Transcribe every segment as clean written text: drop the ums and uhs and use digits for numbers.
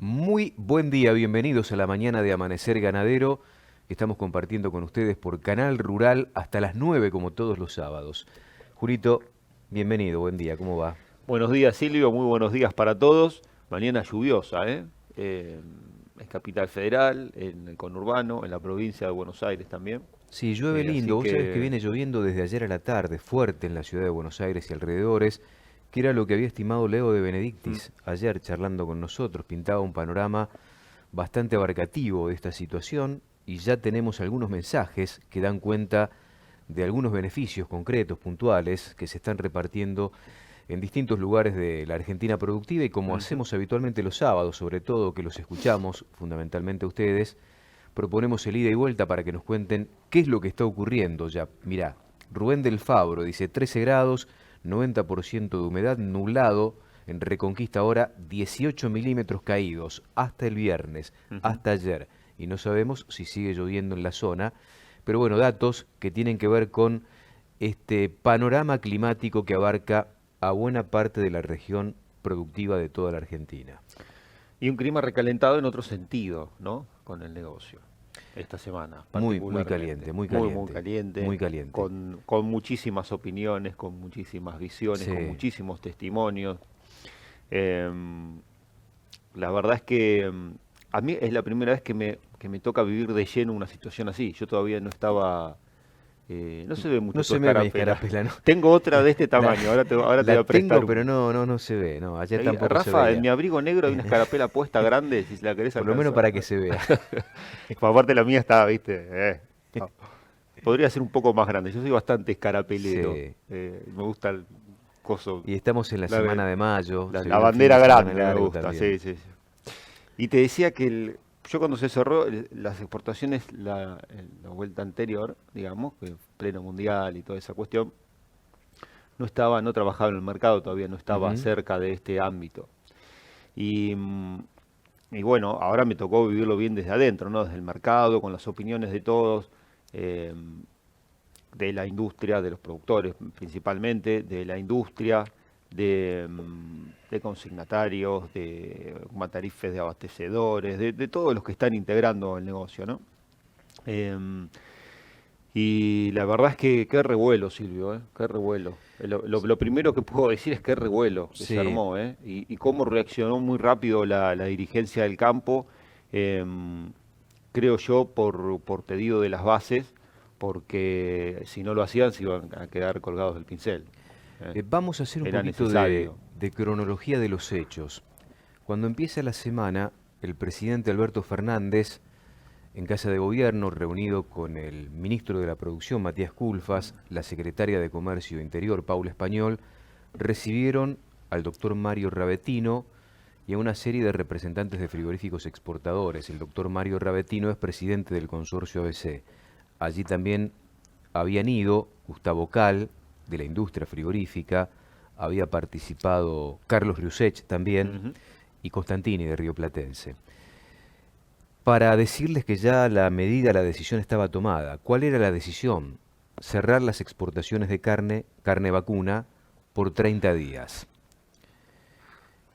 Muy buen día, bienvenidos a la mañana de Amanecer Ganadero. Estamos compartiendo con ustedes por Canal Rural hasta las 9 como todos los sábados. Julito, bienvenido, buen día, ¿cómo va? Buenos días, Silvio, muy buenos días para todos. Mañana lluviosa, ¿eh? En Capital Federal, en el conurbano, en la provincia de Buenos Aires también. Sí, llueve Así lindo, vos sabés que que viene lloviendo desde ayer a la tarde, fuerte en la ciudad de Buenos Aires y alrededores, que era lo que había estimado Leo de mm, Benedictis ayer charlando con nosotros, pintaba un panorama bastante abarcativo de esta situación y ya tenemos algunos mensajes que dan cuenta de algunos beneficios concretos, puntuales, que se están repartiendo en distintos lugares de la Argentina productiva y como ujú. hacemos habitualmente los sábados, sobre todo que los escuchamos fundamentalmente a ustedes, proponemos el ida y vuelta para que nos cuenten qué es lo que está ocurriendo ya. Mirá, Rubén del Fabro dice 13 grados, 90% de humedad, nublado, en Reconquista ahora 18 milímetros caídos, hasta el viernes, Ujú. hasta ayer. Y no sabemos si sigue lloviendo en la zona, pero bueno, datos que tienen que ver con este panorama climático que abarca a buena parte de la región productiva de toda la Argentina. Y un clima recalentado en otro sentido, ¿no? Con el negocio. Esta semana, Muy, muy particularmente. caliente, muy Muy caliente, caliente, muy caliente. con muchísimas opiniones, con muchísimas visiones, con Sí. muchísimos testimonios. Em, La verdad es que a mí es la primera vez que me toca vivir de lleno una situación así. Yo todavía no estaba, no se ve No mucho tu se ve mi escarapela. escarapela, ¿no? Tengo otra de este La, tamaño, ahora te la voy a prestar tengo, pero un... no se ve. No, ayer tampoco se Rafa, en veía. mi abrigo negro hay una escarapela puesta grande, si la querés Por lo menos alcanzar. para que se vea. Aparte la mía está, viste, ah, podría ser un poco más grande. Yo soy bastante escarapelero. Sí. Me gusta el coso, Y estamos en la la, semana de mayo, se la viene el fin de bandera semana grande me largo gusta, también. sí, sí, sí. Y te decía que yo cuando se cerró las exportaciones, la vuelta anterior, digamos, que pleno mundial y toda esa cuestión, no trabajaba en el mercado, todavía no estaba Ujú. cerca de este ámbito. Y, y bueno, ahora me tocó vivirlo bien desde adentro, ¿no? Desde el mercado, con las opiniones de todos, eh, de la industria, de los productores principalmente, de la industria, de consignatarios, de matarifes de abastecedores, de todos los que están integrando el negocio, ¿no? Em, y la verdad es que qué revuelo, Silvio, ¿eh? Qué revuelo. Lo primero que puedo decir es qué revuelo que se Sí, armó, ¿eh? Y cómo reaccionó muy rápido la dirigencia del campo, em, creo yo, por pedido de las bases, porque si no lo hacían se iban a quedar colgados del pincel. ¿Eh? vamos a hacer un Era poquito necesario. de cronología de los hechos. Cuando empieza la semana, el presidente Alberto Fernández en Casa de Gobierno, reunido con el ministro de la Producción, Matías Culfas, la secretaria de Comercio Interior, Paula Español, recibieron al doctor Mario Ravetino y a una serie de representantes de frigoríficos exportadores. El doctor Mario Ravetino es presidente del consorcio ABC. Allí también habían ido Gustavo Cal, de la industria frigorífica, había participado Carlos Riusech también, Ujú. y Constantini de Río Platense para decirles que ya la medida, la decisión estaba tomada. ¿Cuál era la decisión? Cerrar las exportaciones de carne, carne vacuna, por 30 días.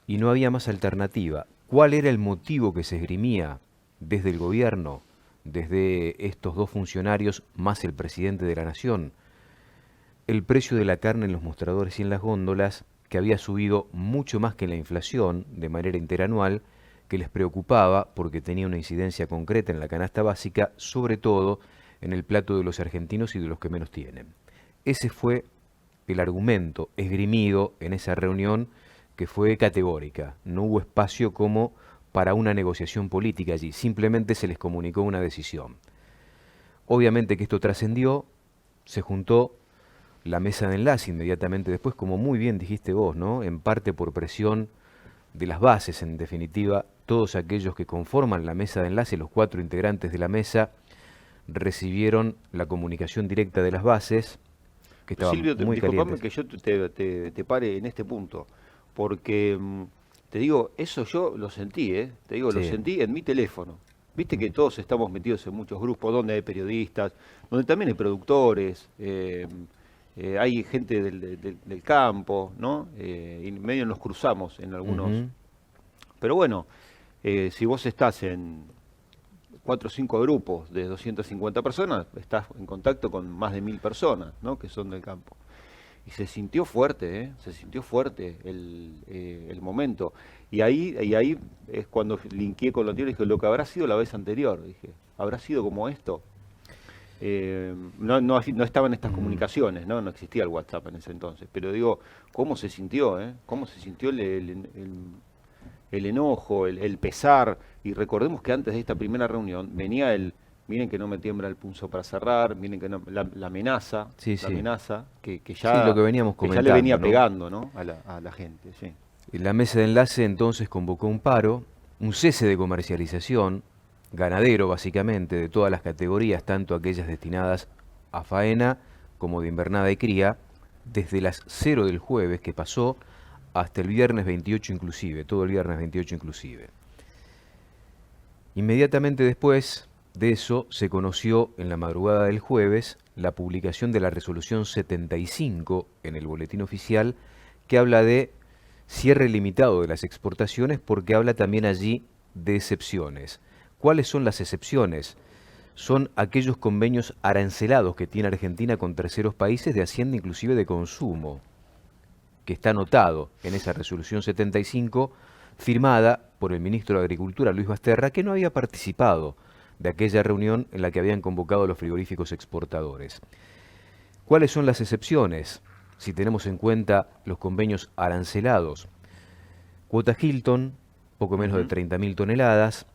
Y no había más alternativa. ¿Cuál era el motivo que se esgrimía desde el gobierno, desde estos dos funcionarios, más el presidente de la nación? El precio de la carne en los mostradores y en las góndolas, que había subido mucho más que la inflación de manera interanual, que les preocupaba porque tenía una incidencia concreta en la canasta básica, sobre todo en el plato de los argentinos y de los que menos tienen. Ese fue el argumento esgrimido en esa reunión que fue categórica. No hubo espacio como para una negociación política allí, simplemente se les comunicó una decisión. Obviamente que esto trascendió, se juntó la mesa de enlace inmediatamente después, como muy bien dijiste vos, ¿no? En parte por presión de las bases, en definitiva, todos aquellos que conforman la mesa de enlace, los cuatro integrantes de la mesa, recibieron la comunicación directa de las bases, que estaban Silvio, muy disculpame calientes. que yo te pare en este punto, porque te digo, eso yo lo sentí, ¿eh? Te digo, lo Sí. sentí en mi teléfono. Viste que todos estamos metidos en muchos grupos donde hay periodistas, donde también hay productores, hay gente del campo, ¿no? Y medio nos cruzamos en algunos. Ujú. Pero bueno. Si vos estás en 4 o 5 grupos de 250 personas, estás en contacto con más de 1000 personas, ¿no? Que son del campo. Y se sintió fuerte, ¿eh? Se sintió fuerte el momento. Y ahí es cuando linkeé con lo anterior y dije, lo que habrá sido la vez anterior, dije, habrá sido como esto. No estaban estas comunicaciones, ¿no? No existía el WhatsApp en ese entonces, pero digo, ¿cómo se sintió, eh? ¿Cómo se sintió el enojo, el pesar? Y recordemos que antes de esta primera reunión venía miren que no me tiembla el pulso para cerrar, miren que no, la amenaza, Sí, la sí. amenaza que Sí, lo ya, que veníamos que ya le comentando, venía ¿no? pegando, ¿no? A la gente, sí. La mesa de enlace entonces convocó un paro, un cese de comercialización, ganadero básicamente, de todas las categorías, tanto aquellas destinadas a faena como de invernada y cría, desde las 0 del jueves que pasó hasta el viernes 28 inclusive, todo el viernes 28 inclusive. Inmediatamente después de eso se conoció en la madrugada del jueves la publicación de la resolución 75 en el boletín oficial que habla de cierre limitado de las exportaciones porque habla también allí de excepciones. ¿Cuáles son las excepciones? Son aquellos convenios arancelados que tiene Argentina con terceros países de hacienda inclusive de consumo, que está anotado en esa resolución 75 firmada por el ministro de Agricultura, Luis Basterra, que no había participado de aquella reunión en la que habían convocado los frigoríficos exportadores. ¿Cuáles son las excepciones? Si tenemos en cuenta los convenios arancelados. Cuota Hilton, poco menos de Ujú. 30.000 toneladas.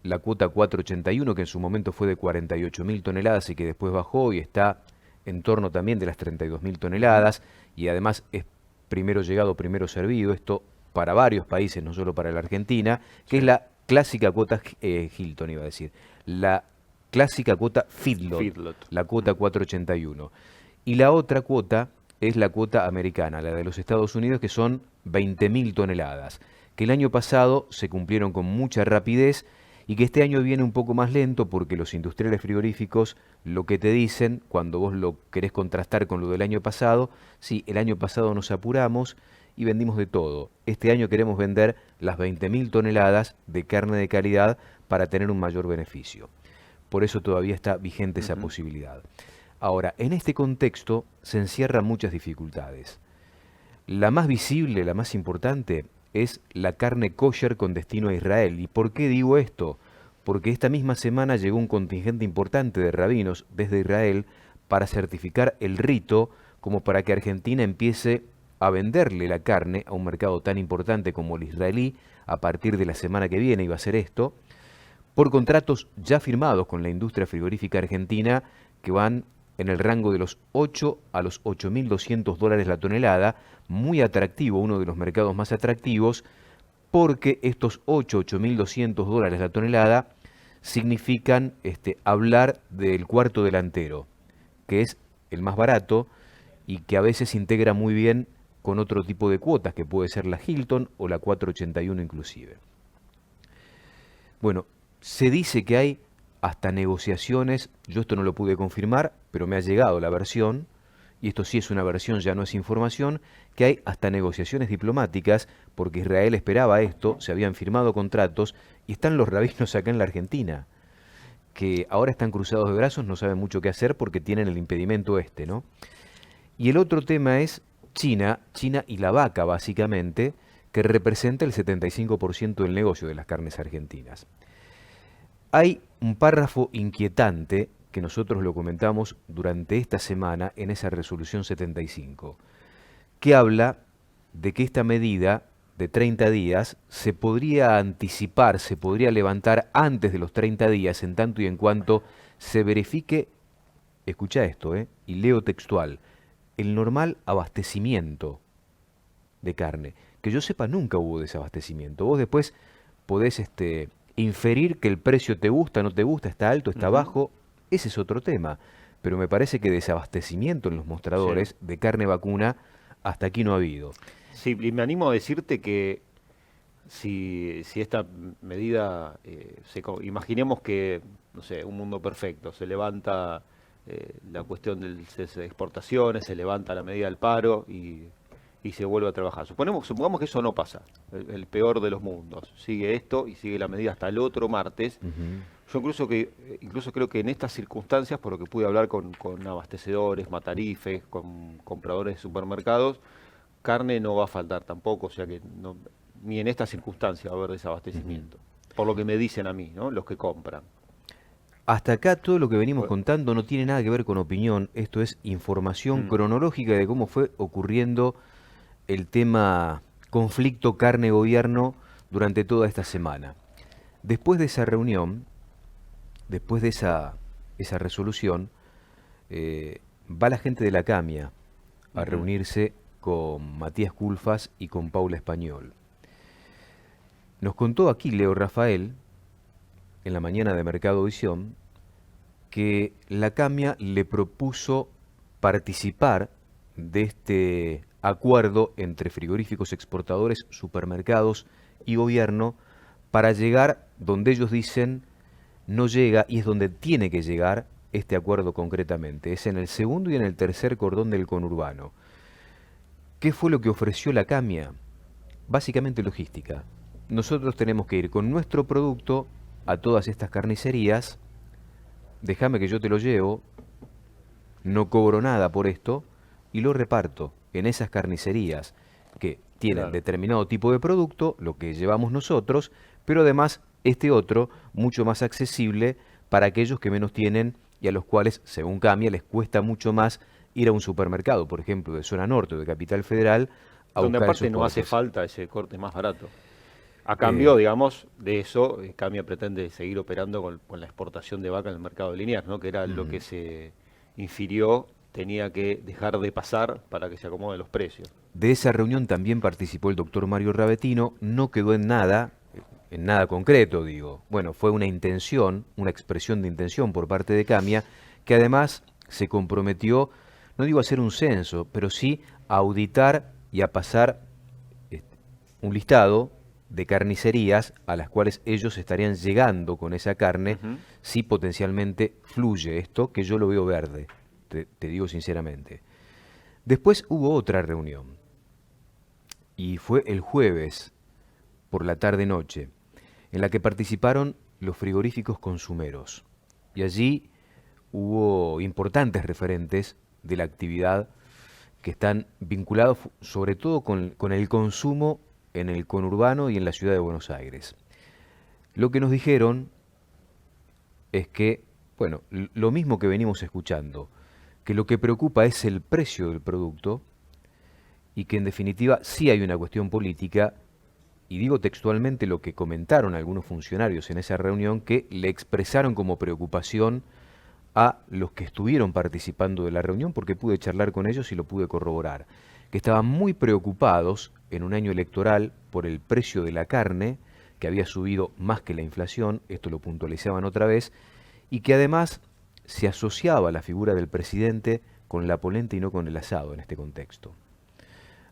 La cuota 481, que en su momento fue de 48.000 toneladas y que después bajó y está en torno también de las 32.000 Ujú. toneladas. Y además es primero llegado, primero servido. Esto para varios países, no solo para la Argentina, que Sí. es la clásica cuota Hilton, iba a decir. La clásica cuota Feedlot, Feedlot. la cuota 481. Y la otra cuota es la cuota americana, la de los Estados Unidos, que son 20.000 toneladas, que el año pasado se cumplieron con mucha rapidez y que este año viene un poco más lento porque los industriales frigoríficos lo que te dicen cuando vos lo querés contrastar con lo del año pasado, sí, el año pasado nos apuramos y vendimos de todo. Este año queremos vender las 20.000 toneladas de carne de calidad para tener un mayor beneficio. Por eso todavía está vigente esa Ujú. posibilidad. Ahora, en este contexto se encierran muchas dificultades. La más visible, la más importante, es la carne kosher con destino a Israel. ¿Y por qué digo esto? Porque esta misma semana llegó un contingente importante de rabinos desde Israel para certificar el rito como para que Argentina empiece a venderle la carne a un mercado tan importante como el israelí a partir de la semana que viene iba a ser esto, por contratos ya firmados con la industria frigorífica argentina que van en el rango de los 8 a los 8.200 dólares la tonelada, muy atractivo, uno de los mercados más atractivos, porque estos 8.200 dólares la tonelada significan hablar del cuarto delantero, que es el más barato y que a veces integra muy bien con otro tipo de cuotas, que puede ser la Hilton o la 481 inclusive. Bueno, se dice que hay hasta negociaciones, yo esto no lo pude confirmar, pero me ha llegado la versión, y esto sí es una versión, ya no es información, que hay hasta negociaciones diplomáticas, porque Israel esperaba esto, se habían firmado contratos, y están los rabinos acá en la Argentina, que ahora están cruzados de brazos, no saben mucho qué hacer porque tienen el impedimento ¿no? Y el otro tema es China, China y la vaca básicamente, que representa el 75% del negocio de las carnes argentinas. Hay un párrafo inquietante que nosotros lo comentamos durante esta semana en esa resolución 75, que habla de que esta medida de 30 días se podría anticipar, se podría levantar antes de los 30 días, en tanto y en cuanto se verifique, escucha esto, y leo textual, el normal abastecimiento de carne. Que yo sepa, nunca hubo desabastecimiento. Vos después podés inferir que el precio te gusta, no te gusta, está alto, está Ujú. bajo. Ese es otro tema. Pero me parece que desabastecimiento en los Sí. mostradores de carne vacuna hasta aquí no ha habido. Sí, y me animo a decirte que si esta medida, imaginemos que, no sé, un mundo perfecto, se levanta la cuestión del cese de exportaciones, se levanta la medida del paro y y se vuelve a trabajar. Supongamos que eso no pasa, el peor de los mundos. Sigue esto y sigue la medida hasta el otro martes. Ujú. Yo incluso creo que en estas circunstancias, por lo que pude hablar con abastecedores, matarifes, con compradores de supermercados, carne no va a faltar tampoco, o sea que ni en estas circunstancias va a haber desabastecimiento. Por lo que me dicen a mí, ¿no? Los que compran. Hasta acá todo lo que venimos Bueno, contando no tiene nada que ver con opinión, esto es información mm, cronológica de cómo fue ocurriendo el tema conflicto carne-gobierno durante toda esta semana. Después de esa reunión, después de esa resolución, va la gente de la CAMIA a ujú. reunirse con Matías Culfas y con Paula Español. Nos contó aquí Leo Rafael, en la mañana de Mercado Visión, que la CAMIA le propuso participar de este acuerdo entre frigoríficos exportadores, supermercados y gobierno para llegar donde ellos dicen no llega y es donde tiene que llegar este acuerdo concretamente. Es en el segundo y en el tercer cordón del conurbano. ¿Qué fue lo que ofreció la CAMIA? Básicamente logística. Nosotros tenemos que ir con nuestro producto a todas estas carnicerías, déjame que yo te lo llevo, no cobro nada por esto y lo reparto en esas carnicerías que tienen Claro. determinado tipo de producto, lo que llevamos nosotros, pero además este otro mucho más accesible para aquellos que menos tienen y a los cuales, según Camia, les cuesta mucho más ir a un supermercado, por ejemplo, de zona norte o de Capital Federal, a Donde buscar aparte esos no hace cortes. falta ese corte más barato. A cambio, Eh, digamos, de eso, Camia pretende seguir operando con la exportación de vaca en el mercado de Liniers, ¿no? Que era lo que ujú. se infirió, tenía que dejar de pasar para que se acomoden los precios. De esa reunión también participó el doctor Mario Ravetino, no quedó en nada concreto, digo. Bueno, fue una intención, una expresión de intención por parte de Camia, que además se comprometió, no digo a hacer un censo, pero sí a auditar y a pasar este, un listado de carnicerías a las cuales ellos estarían llegando con esa carne Ujú. si potencialmente fluye esto, que yo lo veo verde, te digo sinceramente. Después hubo otra reunión y fue el jueves por la tarde-noche, en la que participaron los frigoríficos consumeros. Y allí hubo importantes referentes de la actividad que están vinculados sobre todo con el consumo en el conurbano y en la ciudad de Buenos Aires. Lo que nos dijeron es que, bueno, lo mismo que venimos escuchando, que lo que preocupa es el precio del producto y que en definitiva sí hay una cuestión política, y digo textualmente lo que comentaron algunos funcionarios en esa reunión que le expresaron como preocupación a los que estuvieron participando de la reunión, porque pude charlar con ellos y lo pude corroborar, que estaban muy preocupados en un año electoral por el precio de la carne, que había subido más que la inflación, esto lo puntualizaban otra vez, y que además se asociaba la figura del presidente con la polenta y no con el asado en este contexto.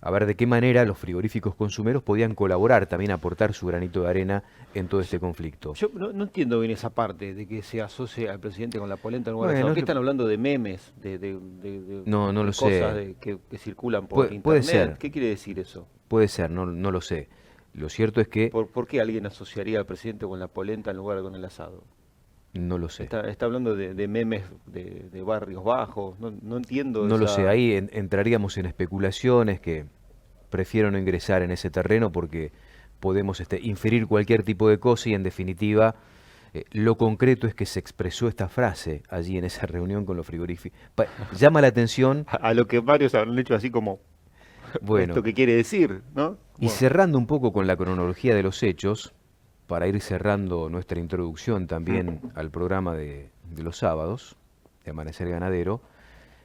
A ver de qué manera los frigoríficos consumeros podían colaborar, también aportar su granito de arena en todo este conflicto. Yo no entiendo bien esa parte de que se asocie al presidente con la polenta en lugar de asado. Bueno, ¿Qué están hablando de memes, no lo de cosas sé. que circulan por Puede internet? ser, ¿Qué quiere decir eso? puede ser, no lo sé. Lo cierto es que ¿Por qué alguien asociaría al presidente con la polenta en lugar de con el asado? no lo sé. Está hablando de memes de barrios bajos. No entiendo No lo sé, esa. ahí entraríamos en especulaciones que prefiero no ingresar en ese terreno porque podemos inferir cualquier tipo de cosa y en definitiva lo concreto es que se expresó esta frase allí en esa reunión con los frigoríficos. Llama la atención, A lo que varios han hecho así como, bueno, ¿esto qué quiere decir? ¿No? y Bueno, cerrando un poco con la cronología de los hechos, para ir cerrando nuestra introducción también al programa de los sábados, de Amanecer Ganadero,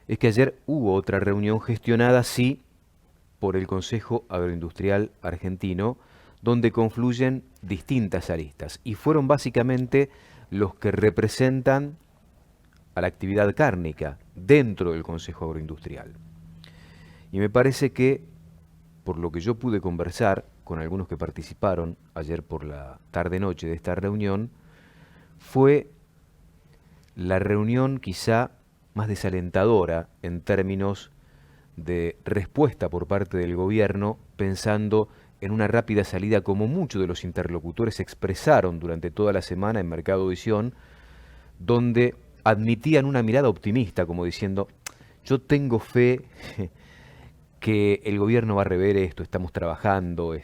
es que ayer hubo otra reunión gestionada, sí, por el Consejo Agroindustrial Argentino, donde confluyen distintas aristas, y fueron básicamente los que representan a la actividad cárnica dentro del Consejo Agroindustrial. Y me parece que, por lo que yo pude conversar con algunos que participaron ayer por la tarde-noche de esta reunión, fue la reunión quizá más desalentadora en términos de respuesta por parte del gobierno, pensando en una rápida salida, como muchos de los interlocutores expresaron durante toda la semana en Mercado Visión, donde admitían una mirada optimista, como diciendo, yo tengo fe que el gobierno va a rever esto, estamos trabajando,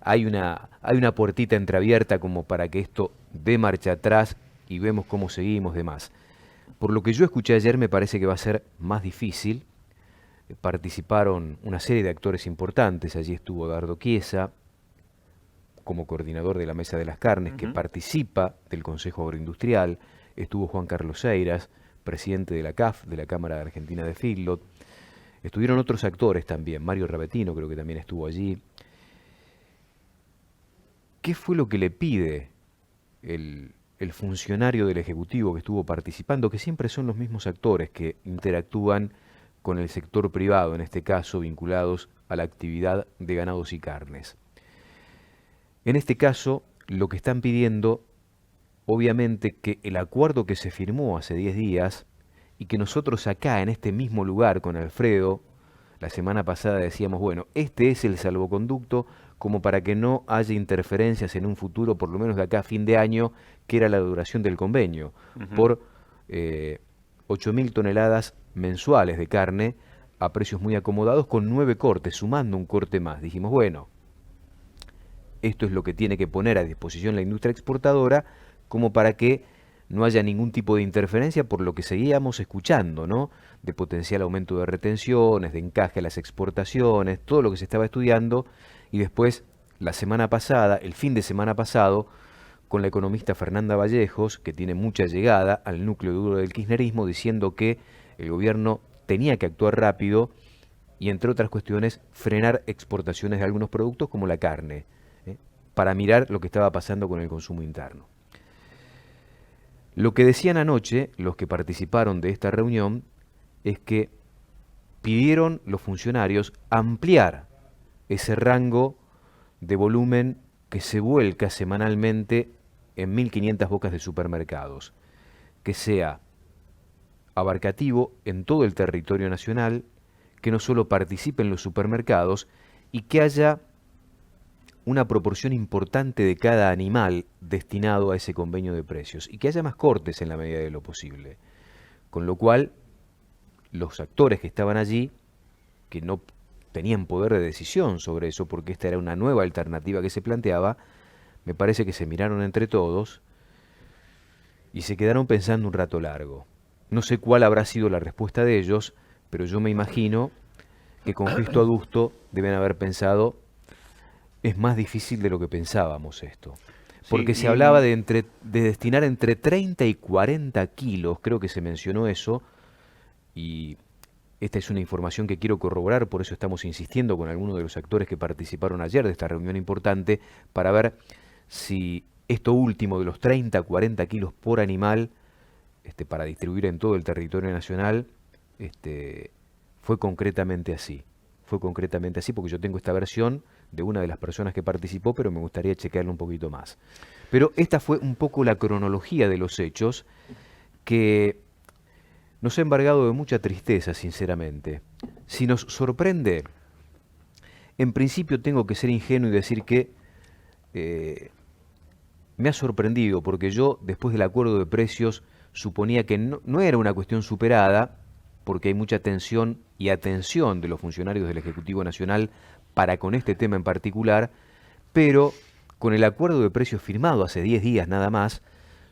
hay una puertita entreabierta como para que esto dé marcha atrás y vemos cómo seguimos, demás. Por lo que yo escuché ayer, me parece que va a ser más difícil. Participaron una serie de actores importantes, allí estuvo Dardo Chiesa, como coordinador de la Mesa de las Carnes, que participa del Consejo Agroindustrial, estuvo Juan Carlos Eiras, presidente de la CAF, de la Cámara Argentina de Feedlot, estuvieron otros actores también, Mario Ravetino creo que también estuvo allí. ¿Qué fue lo que le pide el funcionario del Ejecutivo que estuvo participando, que siempre son los mismos actores que interactúan con el sector privado, en este caso vinculados a la actividad de ganados y carnes? En este caso, lo que están pidiendo, obviamente, que el acuerdo que se firmó hace 10 días y que nosotros acá, en este mismo lugar, con Alfredo, la semana pasada decíamos, bueno, este es el salvoconducto como para que no haya interferencias en un futuro, por lo menos de acá a fin de año, que era la duración del convenio, por 8.000 toneladas mensuales de carne a precios muy acomodados, con 9 cortes, sumando un corte más. Dijimos, bueno, esto es lo que tiene que poner a disposición la industria exportadora como para que no haya ningún tipo de interferencia, por lo que seguíamos escuchando, ¿no? De potencial aumento de retenciones, de encaje a las exportaciones, todo lo que se estaba estudiando. Y después, la semana pasada, el fin de semana pasado, con la economista Fernanda Vallejos, que tiene mucha llegada al núcleo duro del kirchnerismo, diciendo que el gobierno tenía que actuar rápido y, entre otras cuestiones, frenar exportaciones de algunos productos como la carne, para mirar lo que estaba pasando con el consumo interno. Lo que decían anoche los que participaron de esta reunión es que pidieron los funcionarios ampliar ese rango de volumen que se vuelca semanalmente en 1.500 bocas de supermercados, que sea abarcativo en todo el territorio nacional, que no solo participen los supermercados y que haya una proporción importante de cada animal destinado a ese convenio de precios y que haya más cortes en la medida de lo posible. Con lo cual, los actores que estaban allí, que no tenían poder de decisión sobre eso, porque esta era una nueva alternativa que se planteaba, me parece que se miraron entre todos y se quedaron pensando un rato largo. No sé cuál habrá sido la respuesta de ellos, pero yo me imagino que con gesto adusto deben haber pensado, es más difícil de lo que pensábamos esto. Porque se hablaba de destinar entre 30 y 40 kilos, creo que se mencionó eso, y esta es una información que quiero corroborar, por eso estamos insistiendo con algunos de los actores que participaron ayer de esta reunión importante, para ver si esto último de los 30 a 40 kilos por animal, para distribuir en todo el territorio nacional, fue concretamente así. Fue concretamente así porque yo tengo esta versión de una de las personas que participó, pero me gustaría chequearlo un poquito más. Pero esta fue un poco la cronología de los hechos que nos ha embargado de mucha tristeza, sinceramente. Si nos sorprende, en principio tengo que ser ingenuo y decir que me ha sorprendido, porque yo, después del acuerdo de precios, suponía que no era una cuestión superada, porque hay mucha tensión y atención de los funcionarios del Ejecutivo Nacional para con este tema en particular, pero con el acuerdo de precios firmado hace 10 días nada más,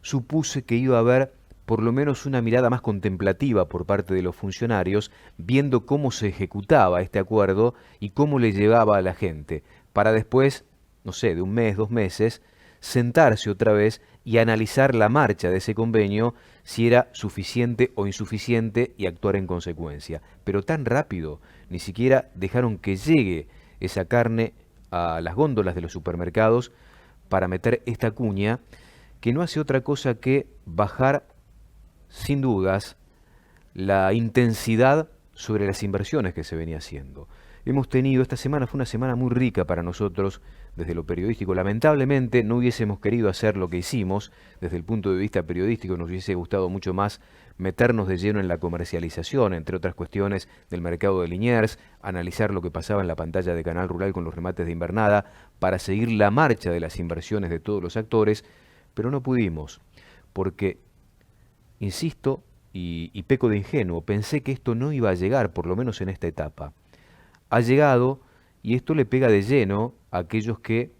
supuse que iba a haber por lo menos una mirada más contemplativa por parte de los funcionarios, viendo cómo se ejecutaba este acuerdo y cómo le llevaba a la gente, para después, no sé, de un mes, 2 meses, sentarse otra vez y analizar la marcha de ese convenio, si era suficiente o insuficiente, y actuar en consecuencia. Pero tan rápido, ni siquiera dejaron que llegue esa carne a las góndolas de los supermercados para meter esta cuña, que no hace otra cosa que bajar, sin dudas, la intensidad sobre las inversiones que se venía haciendo. Hemos tenido, esta semana fue una semana muy rica para nosotros, desde lo periodístico. Lamentablemente no hubiésemos querido hacer lo que hicimos. Desde el punto de vista periodístico nos hubiese gustado mucho más meternos de lleno en la comercialización, entre otras cuestiones del mercado de Liniers, analizar lo que pasaba en la pantalla de Canal Rural con los remates de invernada, para seguir la marcha de las inversiones de todos los actores, pero no pudimos, porque, insisto, y peco de ingenuo, pensé que esto no iba a llegar, por lo menos en esta etapa. Ha llegado, y esto le pega de lleno a aquellos que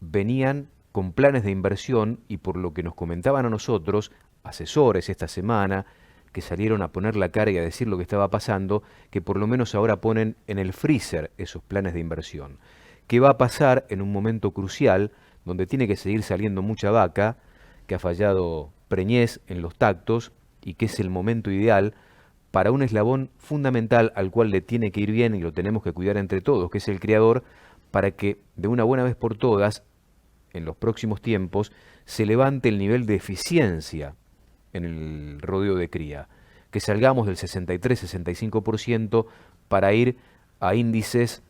venían con planes de inversión y por lo que nos comentaban a nosotros, asesores esta semana, que salieron a poner la cara y a decir lo que estaba pasando, que por lo menos ahora ponen en el freezer esos planes de inversión. ¿Qué va a pasar en un momento crucial, donde tiene que seguir saliendo mucha vaca, que ha fallado Preñez en los tactos, y que es el momento ideal para un eslabón fundamental al cual le tiene que ir bien y lo tenemos que cuidar entre todos, que es el criador, para que de una buena vez por todas, en los próximos tiempos, se levante el nivel de eficiencia en el rodeo de cría, que salgamos del 63-65% para ir a índices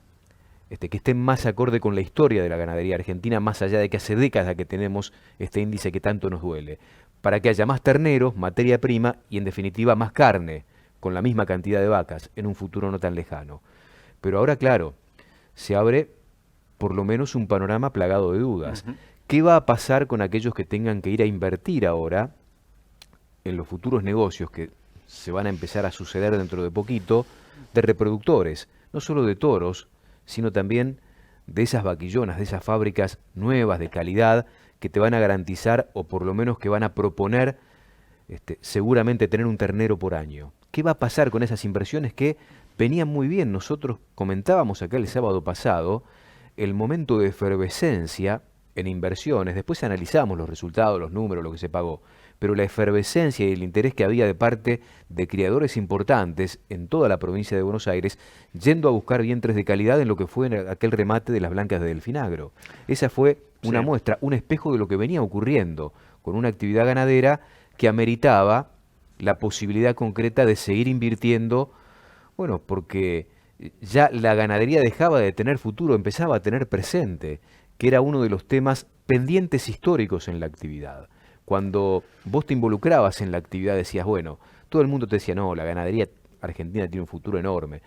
que estén más acorde con la historia de la ganadería argentina, más allá de que hace décadas que tenemos este índice que tanto nos duele, para que haya más terneros, materia prima y en definitiva más carne, con la misma cantidad de vacas, en un futuro no tan lejano. Pero ahora, claro, se abre por lo menos un panorama plagado de dudas. ¿Qué va a pasar con aquellos que tengan que ir a invertir ahora en los futuros negocios que se van a empezar a suceder dentro de poquito, de reproductores, no solo de toros, sino también de esas vaquillonas, de esas fábricas nuevas de calidad que te van a garantizar, o por lo menos que van a proponer seguramente tener un ternero por año? ¿Qué va a pasar con esas inversiones que venían muy bien? Nosotros comentábamos acá el sábado pasado el momento de efervescencia en inversiones, después analizamos los resultados, los números, lo que se pagó, pero la efervescencia y el interés que había de parte de criadores importantes en toda la provincia de Buenos Aires, yendo a buscar vientres de calidad en lo que fue en aquel remate de las blancas de Delfinagro. Esa fue una muestra, un espejo de lo que venía ocurriendo con una actividad ganadera que ameritaba la posibilidad concreta de seguir invirtiendo, bueno, porque ya la ganadería dejaba de tener futuro, empezaba a tener presente, que era uno de los temas pendientes históricos en la actividad. Cuando vos te involucrabas en la actividad decías, bueno, todo el mundo te decía, no, la ganadería argentina tiene un futuro enorme.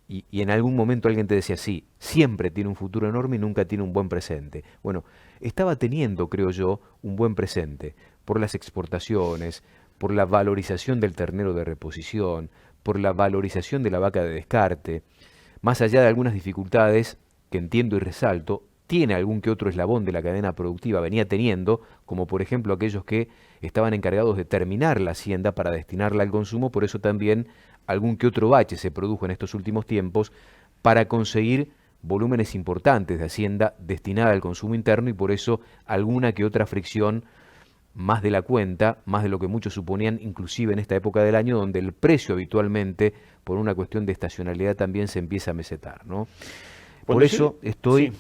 Y en algún momento alguien te decía, sí, siempre tiene un futuro enorme y nunca tiene un buen presente. Bueno, estaba teniendo, creo yo, un buen presente por las exportaciones, por la valorización del ternero de reposición, por la valorización de la vaca de descarte, más allá de algunas dificultades que entiendo y resalto, tiene algún que otro eslabón de la cadena productiva, venía teniendo, como por ejemplo aquellos que estaban encargados de terminar la hacienda para destinarla al consumo, por eso también algún que otro bache se produjo en estos últimos tiempos para conseguir volúmenes importantes de hacienda destinada al consumo interno y por eso alguna que otra fricción más de la cuenta, más de lo que muchos suponían, inclusive en esta época del año, donde el precio habitualmente, por una cuestión de estacionalidad, también se empieza a mesetar, ¿no? Por eso estoy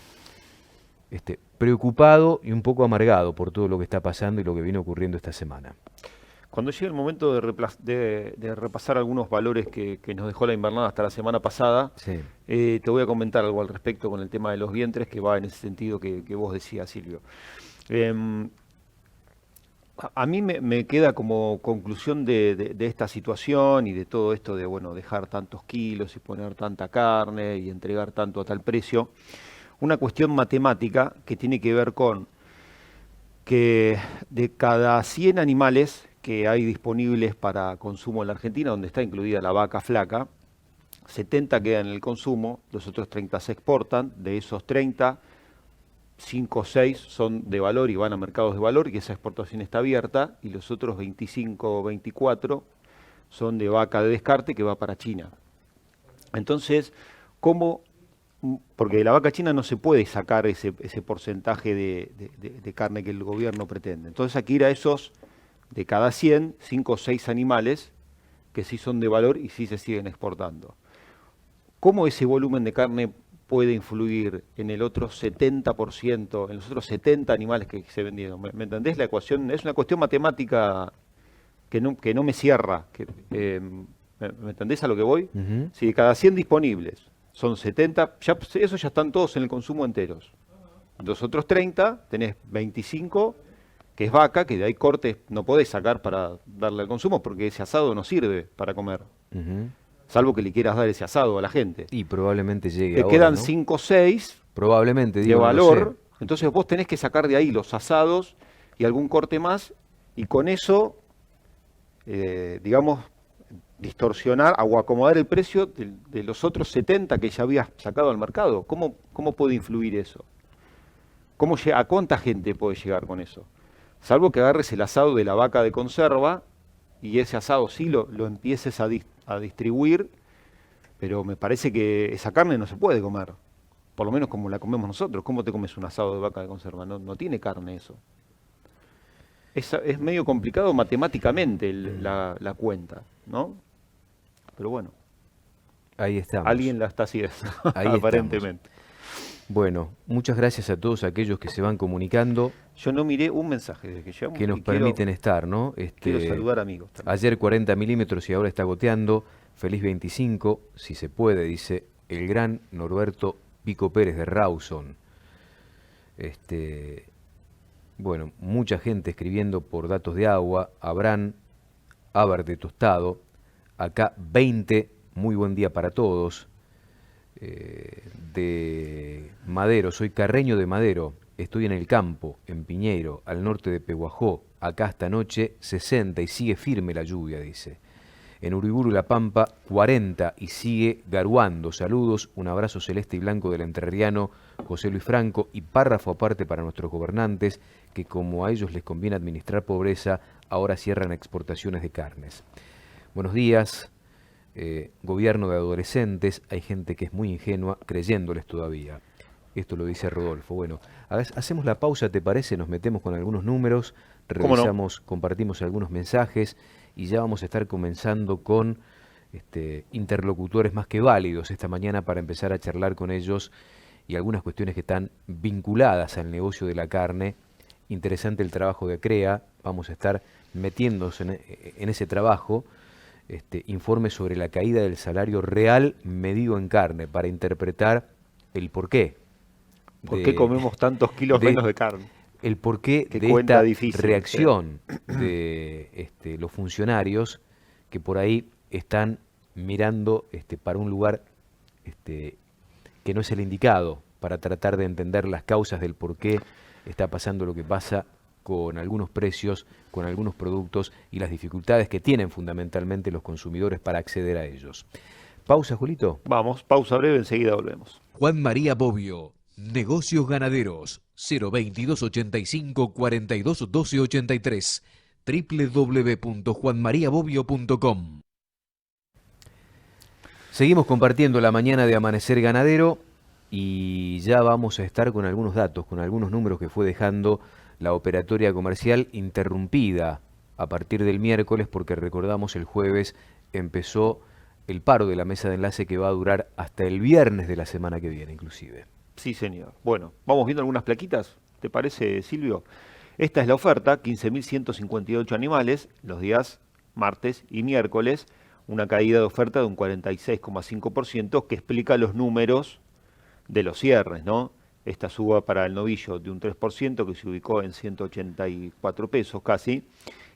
preocupado y un poco amargado por todo lo que está pasando y lo que viene ocurriendo esta semana. Cuando llegue el momento de repasar algunos valores que nos dejó la invernada hasta la semana pasada, te voy a comentar algo al respecto con el tema de los vientres, que va en ese sentido que vos decías, Silvio. A mí me queda como conclusión de esta situación y de todo esto de, bueno, dejar tantos kilos y poner tanta carne y entregar tanto a tal precio, una cuestión matemática que tiene que ver con que de cada 100 animales que hay disponibles para consumo en la Argentina, donde está incluida la vaca flaca, 70 quedan en el consumo, los otros 30 se exportan, de esos 30, 5 o 6 son de valor y van a mercados de valor, y esa exportación está abierta, y los otros 25 o 24 son de vaca de descarte que va para China. Entonces, ¿cómo? Porque de la vaca china no se puede sacar ese porcentaje de carne que el gobierno pretende. Entonces hay que ir a esos, de cada 100, 5 o 6 animales que sí son de valor y sí se siguen exportando. ¿Cómo ese volumen de carne puede influir en el otro 70%, en los otros 70 animales que se vendieron? ¿Me entendés la ecuación? Es una cuestión matemática que no me cierra. ¿Me entendés a lo que voy? Si de cada 100 disponibles son 70, esos ya están todos en el consumo enteros. Los otros 30 tenés 25, que es vaca, que de ahí cortes no podés sacar para darle al consumo, porque ese asado no sirve para comer. Ujú. Salvo que le quieras dar ese asado a la gente. Y probablemente llegue Te ahora, quedan ¿no? 5 o 6 Probablemente, de digo, no lo sé. valor, entonces vos tenés que sacar de ahí los asados y algún corte más, y con eso, digamos, distorsionar o acomodar el precio de los otros 70 que ya habías sacado al mercado. ¿Cómo puede influir eso? ¿A cuánta gente puede llegar con eso? Salvo que agarres el asado de la vaca de conserva y ese asado sí lo empieces a distribuir, pero me parece que esa carne no se puede comer. Por lo menos como la comemos nosotros. ¿Cómo te comes un asado de vaca de conserva? No tiene carne eso. Es medio complicado matemáticamente la cuenta, ¿no? Pero bueno, Ahí estamos. alguien la está haciendo, Ahí aparentemente. Bueno, muchas gracias a todos aquellos que se van comunicando, Yo no miré un mensaje desde que llegamos que nos y quiero, permiten estar, ¿no? quiero saludar amigos también. Ayer 40 milímetros y ahora está goteando. Feliz 25, si se puede, dice el gran Norberto Pico Pérez de Rawson. Bueno, mucha gente escribiendo por datos de agua. Abraham Aber de Tostado. Acá 20, muy buen día para todos. De Madero, soy carreño de Madero, estoy en el campo, en Piñeiro, al norte de Peguajó, acá esta noche 60 y sigue firme la lluvia, dice. En Uriburu, La Pampa, 40 y sigue garuando. Saludos, un abrazo celeste y blanco del entrerriano José Luis Franco y párrafo aparte para nuestros gobernantes que como a ellos les conviene administrar pobreza, ahora cierran exportaciones de carnes. Buenos días. Gobierno de adolescentes, hay gente que es muy ingenua creyéndoles todavía. Esto lo dice Rodolfo. Bueno, hacemos la pausa, ¿te parece? Nos metemos con algunos números, ¿Cómo no? revisamos, compartimos algunos mensajes y ya vamos a estar comenzando con interlocutores más que válidos esta mañana para empezar a charlar con ellos y algunas cuestiones que están vinculadas al negocio de la carne. Interesante el trabajo de CREA, vamos a estar metiéndonos en ese trabajo. Informe sobre la caída del salario real medido en carne para interpretar el porqué ¿Por qué comemos tantos kilos de- menos de carne? el porqué Qué de cuenta esta difícil, reacción de los funcionarios que por ahí están mirando para un lugar que no es el indicado para tratar de entender las causas del por qué está pasando lo que pasa con algunos precios, con algunos productos y las dificultades que tienen fundamentalmente los consumidores para acceder a ellos. Pausa, Julito. Vamos, pausa breve, enseguida volvemos. Juan María Bobbio, Negocios Ganaderos, 022 85 42 12 83, www.juanmariabobbio.com. Seguimos compartiendo la mañana de Amanecer Ganadero y ya vamos a estar con algunos datos, con algunos números que fue dejando la operatoria comercial interrumpida a partir del miércoles, porque recordamos el jueves empezó el paro de la mesa de enlace que va a durar hasta el viernes de la semana que viene inclusive. Sí, señor. Bueno, vamos viendo algunas plaquitas. ¿Te parece, Silvio? Esta es la oferta, 15.158 animales, los días martes y miércoles, una caída de oferta de un 46,5% que explica los números de los cierres, ¿no? Esta suba para el novillo de un 3% que se ubicó en 184 pesos casi,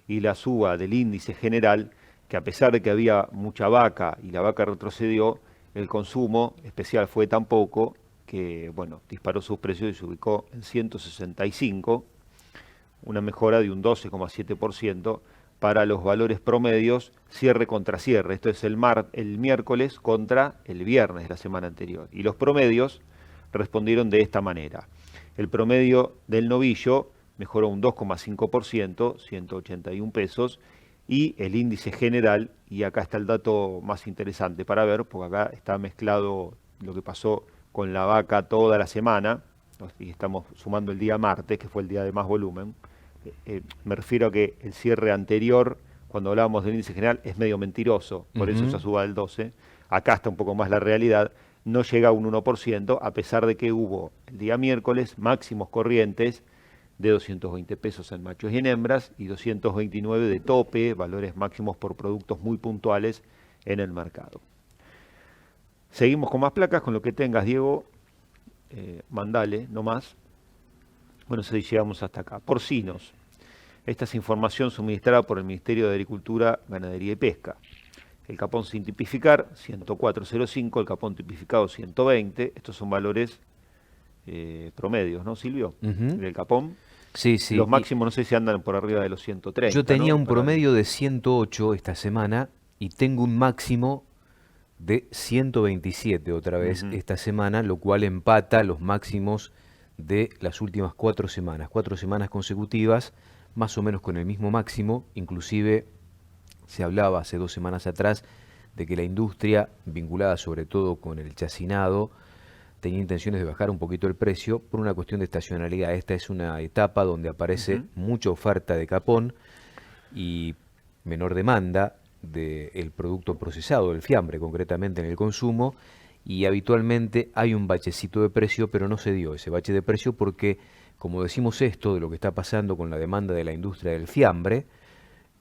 y la suba del índice general, que a pesar de que había mucha vaca y la vaca retrocedió, el consumo especial fue tan poco que, bueno, disparó sus precios y se ubicó en 165, una mejora de un 12,7% para los valores promedios cierre contra cierre. Esto es el miércoles contra el viernes de la semana anterior. Y los promedios respondieron de esta manera. El promedio del novillo mejoró un 2,5%, 181 pesos, y el índice general, y acá está el dato más interesante para ver, porque acá está mezclado lo que pasó con la vaca toda la semana, y estamos sumando el día martes, que fue el día de más volumen. Me refiero a que el cierre anterior, cuando hablábamos del índice general, es medio mentiroso, por eso esa suba del 12. Acá está un poco más la realidad, no llega a un 1%, a pesar de que hubo el día miércoles máximos corrientes de 220 pesos en machos y en hembras y 229 de tope, valores máximos por productos muy puntuales en el mercado. Seguimos con más placas, con lo que tengas, Diego, mandale, no más. Bueno, sí, llegamos hasta acá. Porcinos. Esta es información suministrada por el Ministerio de Agricultura, Ganadería y Pesca. El capón sin tipificar, 104,05, el capón tipificado, 120. Estos son valores promedios, ¿no, Silvio? Ujú. Del capón. Sí, sí. Los máximos no sé si andan por arriba de los 130, Yo tenía ¿no? un promedio de 108 esta semana y tengo un máximo de 127 otra vez Ujú. esta semana, lo cual empata los máximos de las últimas 4 semanas. 4 semanas consecutivas, más o menos con el mismo máximo. Inclusive se hablaba hace 2 semanas atrás de que la industria, vinculada sobre todo con el chacinado, tenía intenciones de bajar un poquito el precio por una cuestión de estacionalidad. Esta es una etapa donde aparece Ujú. mucha oferta de capón y menor demanda del producto procesado, del fiambre concretamente en el consumo, y habitualmente hay un bachecito de precio, pero no se dio ese bache de precio porque, como decimos esto de lo que está pasando con la demanda de la industria del fiambre,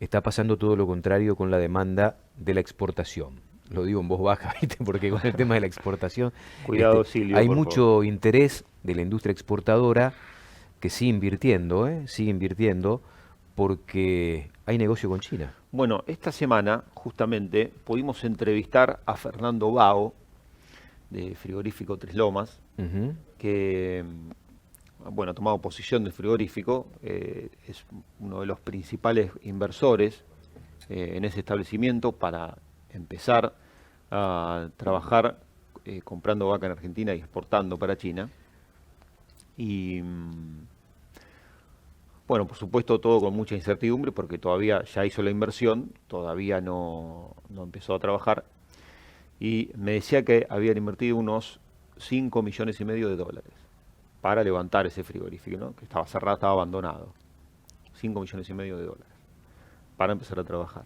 está pasando todo lo contrario con la demanda de la exportación. Lo digo en voz baja, ¿viste? Porque con el tema de la exportación Cuidado, Silvio, hay por favor. mucho interés de la industria exportadora que sigue invirtiendo, ¿eh? Sigue invirtiendo porque hay negocio con China. Bueno, esta semana justamente pudimos entrevistar a Fernando Bao, de Frigorífico Tres Lomas, Ujú. que bueno, ha tomado posición del frigorífico, es uno de los principales inversores en ese establecimiento para empezar a trabajar comprando vaca en Argentina y exportando para China. Y bueno, por supuesto todo con mucha incertidumbre porque todavía ya hizo la inversión, todavía no empezó a trabajar. Y me decía que habían invertido unos 5,5 millones de dólares para levantar ese frigorífico, ¿no? Que estaba cerrado, estaba abandonado. 5,5 millones de dólares para empezar a trabajar.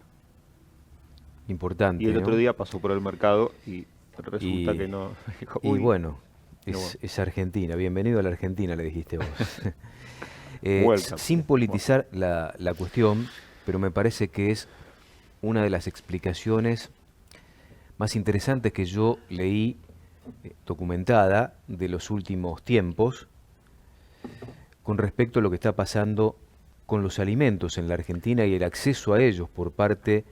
Y Importante, el otro ¿no? día pasó por el mercado y resulta Y, que no. Dijo, y uy, bueno, no, bueno, es Argentina. Bienvenido a la Argentina, le dijiste vos. welcome. Sin Bueno, politizar la cuestión, pero me parece que es una de las explicaciones más interesantes que yo leí documentada de los últimos tiempos con respecto a lo que está pasando con los alimentos en la Argentina y el acceso a ellos por parte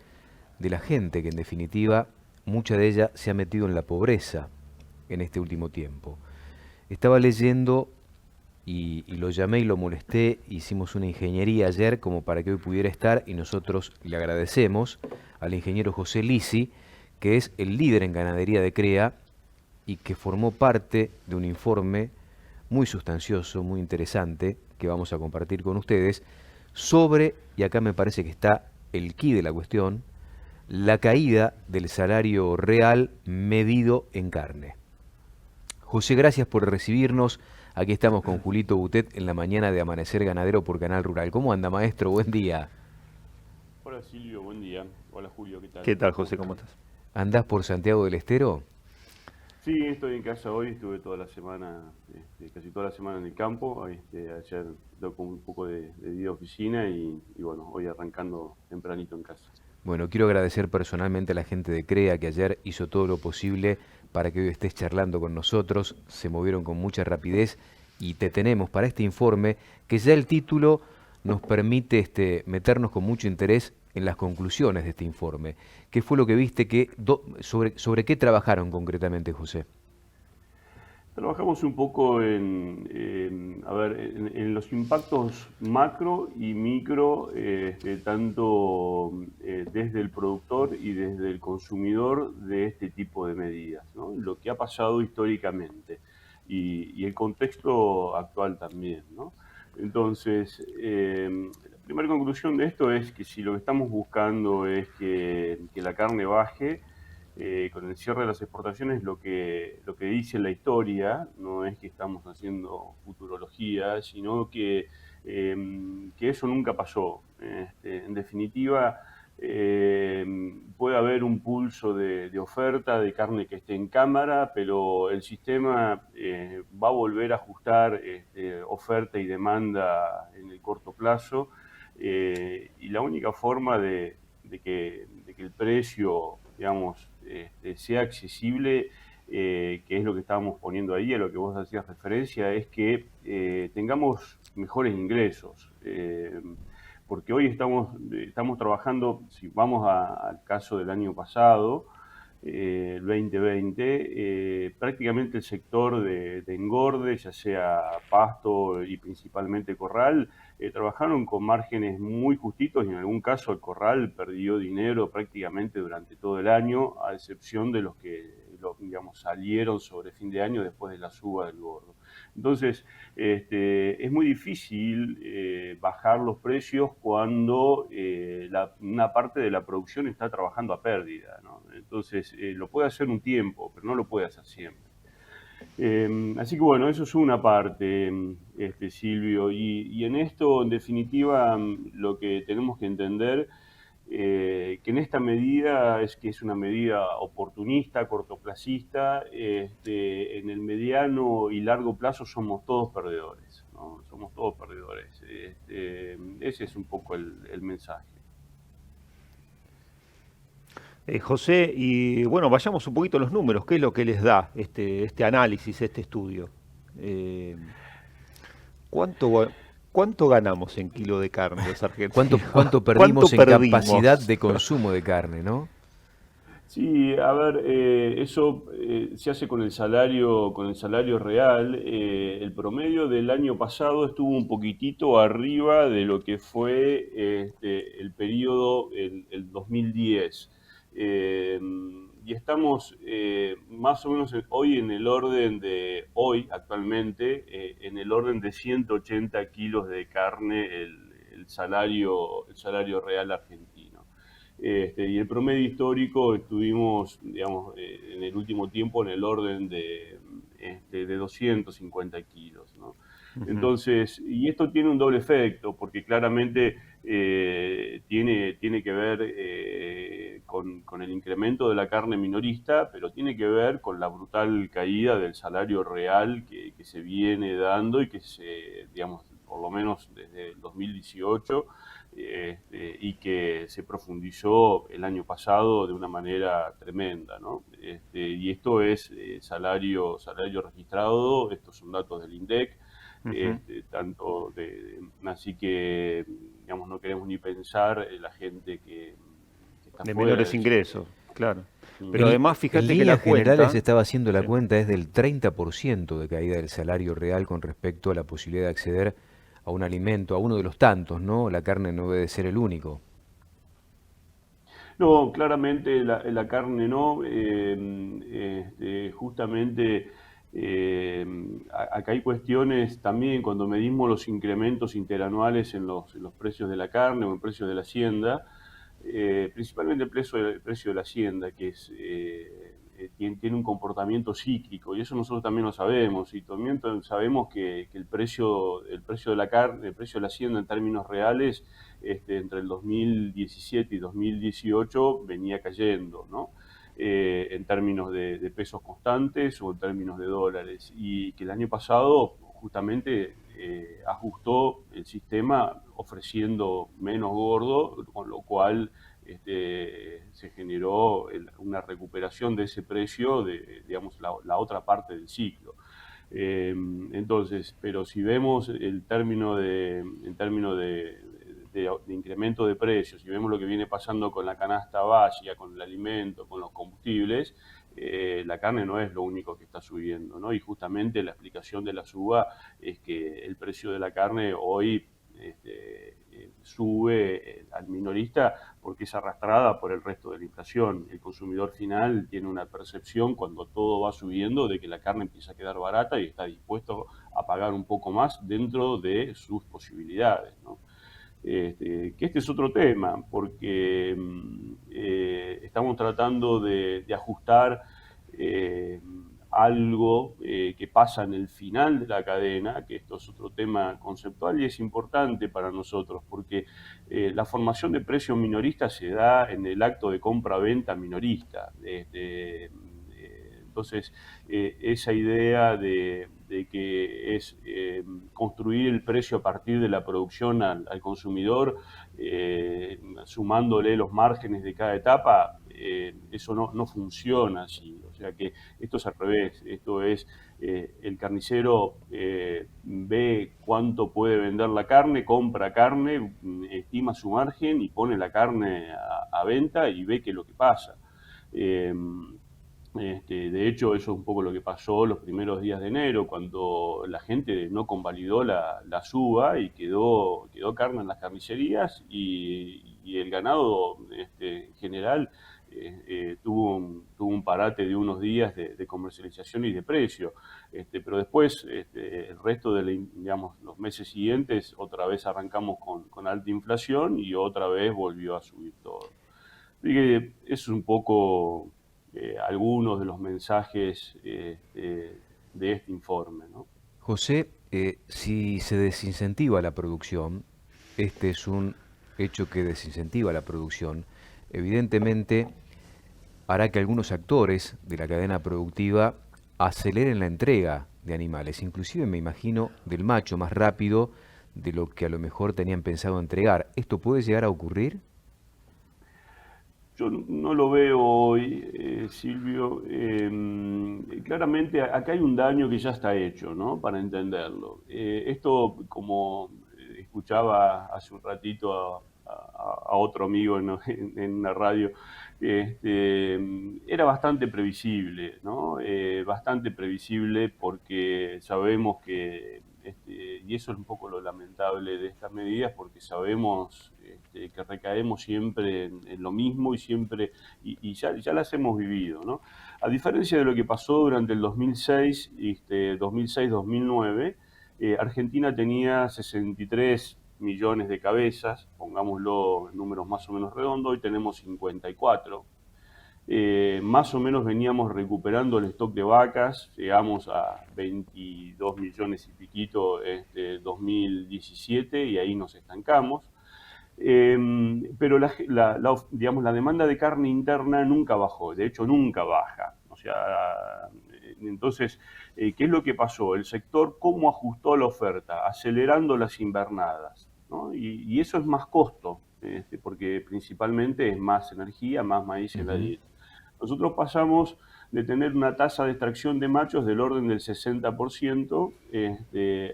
de la gente, que en definitiva mucha de ella se ha metido en la pobreza en este último tiempo. Estaba leyendo y lo llamé y lo molesté, hicimos una ingeniería ayer como para que hoy pudiera estar y nosotros le agradecemos al ingeniero José Lisi, que es el líder en ganadería de CREA y que formó parte de un informe muy sustancioso, muy interesante, que vamos a compartir con ustedes, sobre, y acá me parece que está el quid de la cuestión, la caída del salario real medido en carne. José, gracias por recibirnos. Aquí estamos con Julito Butet en la mañana de Amanecer Ganadero por Canal Rural. ¿Cómo anda, maestro? Buen día. Hola Silvio, buen día. Hola Julio, ¿qué tal? ¿qué tal, ¿Cómo José? ¿Cómo están? estás? ¿Andás por Santiago del Estero? Sí, estoy en casa hoy, estuve toda la semana, casi toda la semana en el campo. Ayer tocó un poco de día de oficina y bueno, hoy arrancando tempranito en casa. Bueno, quiero agradecer personalmente a la gente de CREA que ayer hizo todo lo posible para que hoy estés charlando con nosotros. Se movieron con mucha rapidez y te tenemos para este informe que ya el título nos permite meternos con mucho interés en las conclusiones de este informe. ¿Qué fue lo que viste? Sobre qué trabajaron concretamente, José? Trabajamos un poco a ver, en los impactos macro y micro, tanto desde el productor y desde el consumidor de este tipo de medidas, ¿no? Lo que ha pasado históricamente y el contexto actual también, ¿no? Entonces, la primera conclusión de esto es que si lo que estamos buscando es que la carne baje, con el cierre de las exportaciones, lo que dice la historia no es que estamos haciendo futurología, sino que eso nunca pasó. En definitiva, puede haber un pulso de oferta de carne que esté en cámara, pero el sistema va a volver a ajustar oferta y demanda en el corto plazo, y la única forma de que el precio, digamos, sea accesible que es lo que estábamos poniendo ahí, a lo que vos hacías referencia, es que tengamos mejores ingresos. Porque hoy estamos trabajando, si vamos al caso del año pasado, el 2020, prácticamente el sector de engorde, ya sea pasto y principalmente corral, trabajaron con márgenes muy justitos y en algún caso el corral perdió dinero prácticamente durante todo el año, a excepción de los que digamos, salieron sobre fin de año después de la suba del gordo. Entonces, es muy difícil bajar los precios cuando una parte de la producción está trabajando a pérdida, ¿no? Entonces, lo puede hacer un tiempo, pero no lo puede hacer siempre. Así que bueno, eso es una parte, Silvio, y en esto, en definitiva, lo que tenemos que entender que en esta medida es que es una medida oportunista, cortoplacista, en el mediano y largo plazo somos todos perdedores, ¿no? Somos todos perdedores. Ese es un poco el mensaje. José, y bueno, vayamos un poquito a los números. ¿Qué es lo que les da este análisis, este estudio? Eh, ¿cuánto, cuánto ganamos en kilo de carne los argentinos? ¿Cuánto ¿Cuánto perdimos en perdimos? capacidad de consumo de carne, no? Sí, a ver, eso se hace con el salario real. El promedio del año pasado estuvo un poquitito arriba de lo que fue el periodo, el 2010. Eh, y estamos más o menos hoy en el orden de, hoy actualmente, en el orden de 180 kilos de carne el salario real argentino. Y el promedio histórico estuvimos, digamos, en el último tiempo en el orden de 250 kilos, ¿no? Ujú. Entonces, y esto tiene un doble efecto, porque claramente tiene que ver con el incremento de la carne minorista, pero tiene que ver con la brutal caída del salario real que se viene dando y que se, digamos, por lo menos desde el 2018, y que se profundizó el año pasado de una manera tremenda, ¿no? Y esto es salario registrado, estos son datos del INDEC, Ujú. así que, digamos, no queremos ni pensar en la gente que está De fuera menores del sistema. ingresos, claro. Pero En, además, en fíjate que la líneas generales cuenta, estaba haciendo la sí, cuenta es del 30% de caída del salario real con respecto a la posibilidad de acceder a un alimento, a uno de los tantos, ¿no? La carne no debe ser el único. No, claramente la carne no. Justamente eh, acá hay cuestiones también cuando medimos los incrementos interanuales en los precios de la carne o en precios de la hacienda, principalmente el precio de la hacienda, que tiene un comportamiento cíclico, y eso nosotros también lo sabemos, y también sabemos que el precio de la carne, el precio de la hacienda en términos reales, entre el 2017 y 2018 venía cayendo, ¿no? En términos de pesos constantes o en términos de dólares, y que el año pasado justamente ajustó el sistema ofreciendo menos gordo, con lo cual se generó una recuperación de ese precio de, digamos, la otra parte del ciclo. Entonces, pero si vemos en términos de incremento de precios, si vemos lo que viene pasando con la canasta básica, con el alimento, con los combustibles, la carne no es lo único que está subiendo, ¿no? Y justamente la explicación de la suba es que el precio de la carne hoy sube al minorista porque es arrastrada por el resto de la inflación. El consumidor final tiene una percepción cuando todo va subiendo de que la carne empieza a quedar barata y está dispuesto a pagar un poco más dentro de sus posibilidades, ¿no? Que este es otro tema, porque estamos tratando de ajustar eh, algo que pasa en el final de la cadena, que esto es otro tema conceptual y es importante para nosotros, porque la formación de precios minoristas se da en el acto de compra-venta minorista. Entonces, esa idea de que es construir el precio a partir de la producción al consumidor, sumándole los márgenes de cada etapa, eso no funciona así. O sea que esto es al revés. Esto es, el carnicero ve cuánto puede vender la carne, compra carne, estima su margen y pone la carne a venta y ve qué es lo que pasa. Eh, de hecho, eso es un poco lo que pasó los primeros días de enero, cuando la gente no convalidó la suba y quedó carne en las carnicerías y el ganado en general tuvo un parate de unos días de comercialización y de precio. Pero después, el resto digamos, los meses siguientes, otra vez arrancamos con alta inflación y otra vez volvió a subir todo. Así que eso es un poco algunos de los mensajes de este informe, ¿no? José, si se desincentiva la producción, este es un hecho que desincentiva la producción, evidentemente hará que algunos actores de la cadena productiva aceleren la entrega de animales, inclusive me imagino del macho más rápido de lo que a lo mejor tenían pensado entregar. ¿Esto puede llegar a ocurrir? Yo no lo veo hoy, Silvio. Claramente acá hay un daño que ya está hecho, ¿no? Para entenderlo. Esto, como escuchaba hace un ratito a otro amigo en la radio, era bastante previsible, ¿no? Bastante previsible porque sabemos que, y eso es un poco lo lamentable de estas medidas, porque sabemos que recaemos siempre en lo mismo y siempre, y ya las hemos vivido, ¿no? A diferencia de lo que pasó durante el 2006, 2006-2009, Argentina tenía 63 millones de cabezas, pongámoslo en números más o menos redondos, hoy tenemos 54. Más o menos veníamos recuperando el stock de vacas, llegamos a 22 millones y piquito 2017 y ahí nos estancamos. Pero digamos, la demanda de carne interna nunca bajó, de hecho nunca baja. O sea, entonces, ¿qué es lo que pasó? El sector, ¿cómo ajustó la oferta? Acelerando las invernadas, ¿no? Y eso es más costo, porque principalmente es más energía, más maíz en la dieta. Nosotros pasamos de tener una tasa de extracción de machos del orden del 60%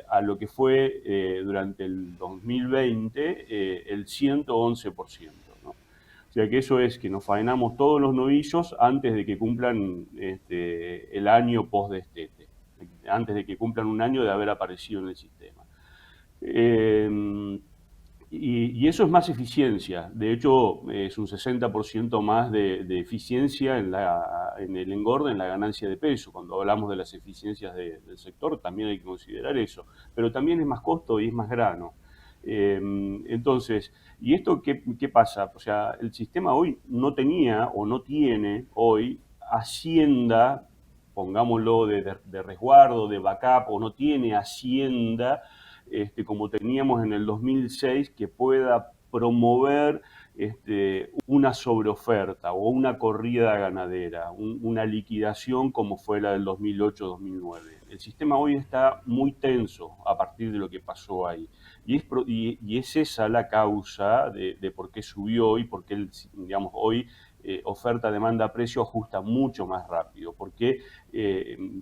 a lo que fue durante el 2020 el 111%, ¿no? O sea que eso es que nos faenamos todos los novillos antes de que cumplan el año post-destete, antes de que cumplan un año de haber aparecido en el sistema. Y eso es más eficiencia. De hecho, es un 60% más de eficiencia en el engorde, en la ganancia de peso. Cuando hablamos de las eficiencias del sector, también hay que considerar eso. Pero también es más costo y es más grano. Entonces, ¿y esto qué pasa? O sea, el sistema hoy no tenía o no tiene hoy hacienda, pongámoslo de resguardo, de backup, o no tiene hacienda como teníamos en el 2006, que pueda promover una sobreoferta o una corrida ganadera, una liquidación como fue la del 2008-2009. El sistema hoy está muy tenso a partir de lo que pasó ahí. Y es esa la causa de por qué subió y por qué, digamos, hoy oferta, demanda, precio ajusta mucho más rápido, porque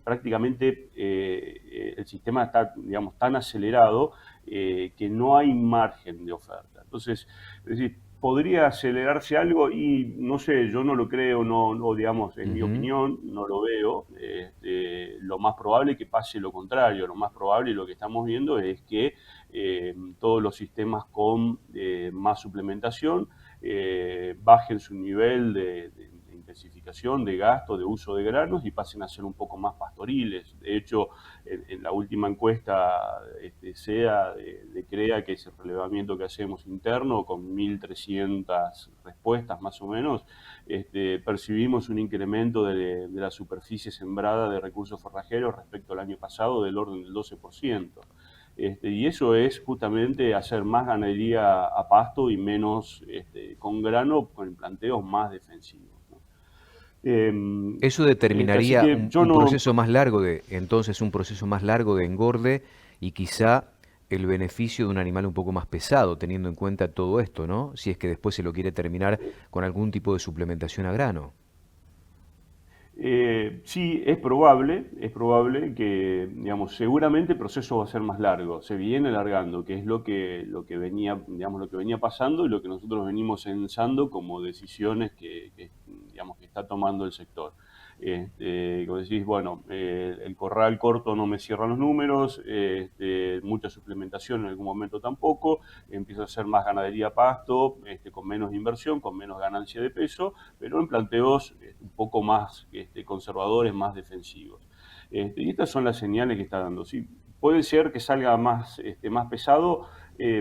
prácticamente el sistema está, digamos, tan acelerado que no hay margen de oferta. Entonces, es decir, podría acelerarse algo y no sé, yo no lo creo, no digamos, en mi opinión, no lo veo. Lo más probable es que pase lo contrario, lo más probable y lo que estamos viendo es que todos los sistemas con más suplementación bajen su nivel de intensificación, de gasto, de uso de granos y pasen a ser un poco más pastoriles. De hecho, en la última encuesta SEA de CREA, que es el relevamiento que hacemos interno, con 1.300 respuestas más o menos, percibimos un incremento de la superficie sembrada de recursos forrajeros respecto al año pasado del orden del 12%. Y eso es justamente hacer más ganadería a pasto y menos con grano, con planteos más defensivos, ¿no? Eso determinaría así que un yo no... proceso más largo entonces un proceso más largo de engorde y quizá el beneficio de un animal un poco más pesado, teniendo en cuenta todo esto, ¿no? Si es que después se lo quiere terminar con algún tipo de suplementación a grano. Sí, es probable que, digamos, seguramente el proceso va a ser más largo, se viene alargando, que es lo que venía, digamos, lo que venía pasando y lo que nosotros venimos pensando como decisiones digamos, que está tomando el sector. Como decís, bueno, el corral corto no me cierra los números, mucha suplementación en algún momento tampoco, empieza a ser más ganadería pasto, con menos inversión, con menos ganancia de peso, pero en planteos un poco más conservadores, más defensivos. Y estas son las señales que está dando. Sí, puede ser que salga más pesado,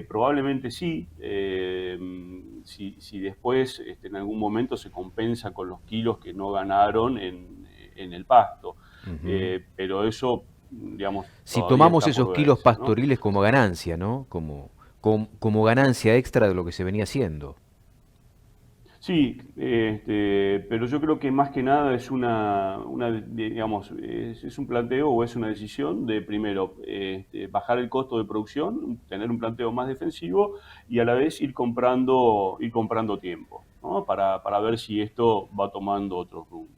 probablemente sí, si después en algún momento se compensa con los kilos que no ganaron en el pasto. Ujú. Pero eso, digamos, Si todavía tomamos está esos por kilos verse, ¿no? pastoriles como ganancia, ¿no? Como ganancia extra de lo que se venía haciendo. Sí, pero yo creo que más que nada es digamos, es un planteo o es una decisión de primero bajar el costo de producción, tener un planteo más defensivo y a la vez ir comprando tiempo, ¿no? Para ver si esto va tomando otro rumbo.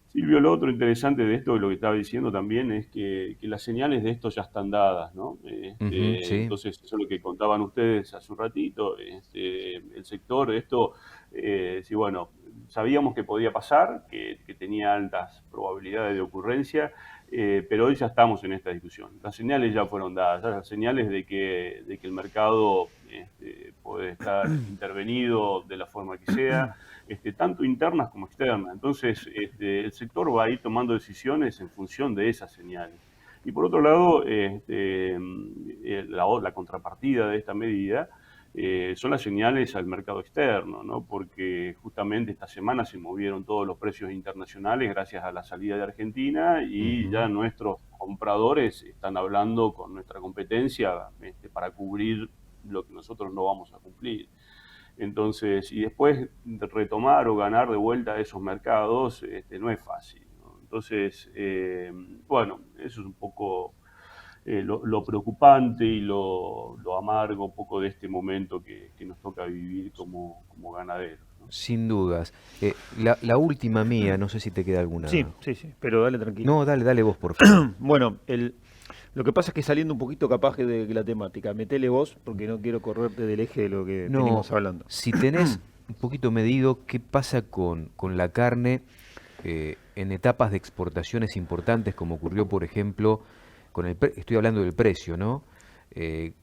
Silvio, lo otro interesante de esto, lo que estaba diciendo también, es que las señales de esto ya están dadas, ¿no? Ujú, sí. Entonces, eso es lo que contaban ustedes hace un ratito. El sector, esto, sí, bueno, sabíamos que podía pasar, que tenía altas probabilidades de ocurrencia, pero hoy ya estamos en esta discusión. Las señales ya fueron dadas, ya las señales de que el mercado puede estar intervenido de la forma que sea, tanto internas como externas. Entonces, el sector va a ir tomando decisiones en función de esas señales. Y por otro lado, la contrapartida de esta medida son las señales al mercado externo, ¿no? Porque justamente esta semana se movieron todos los precios internacionales gracias a la salida de Argentina y Ujú. ya nuestros compradores están hablando con nuestra competencia para cubrir lo que nosotros no vamos a cumplir. Entonces, y después retomar o ganar de vuelta esos mercados no es fácil, ¿no? Entonces, bueno, eso es un poco lo preocupante y lo amargo un poco de este momento que nos toca vivir como ganaderos, ¿no? Sin dudas. La última mía, no sé si te queda Sí, alguna. sí, sí, pero dale tranquilo. No, dale, dale vos, por favor. Bueno, lo que pasa es que saliendo un poquito capaz de la temática, metele vos porque no quiero correrte del eje de lo que No, venimos hablando. si tenés un poquito medido, ¿qué pasa con la carne en etapas de exportaciones importantes, como ocurrió, por ejemplo, estoy hablando del precio, ¿no?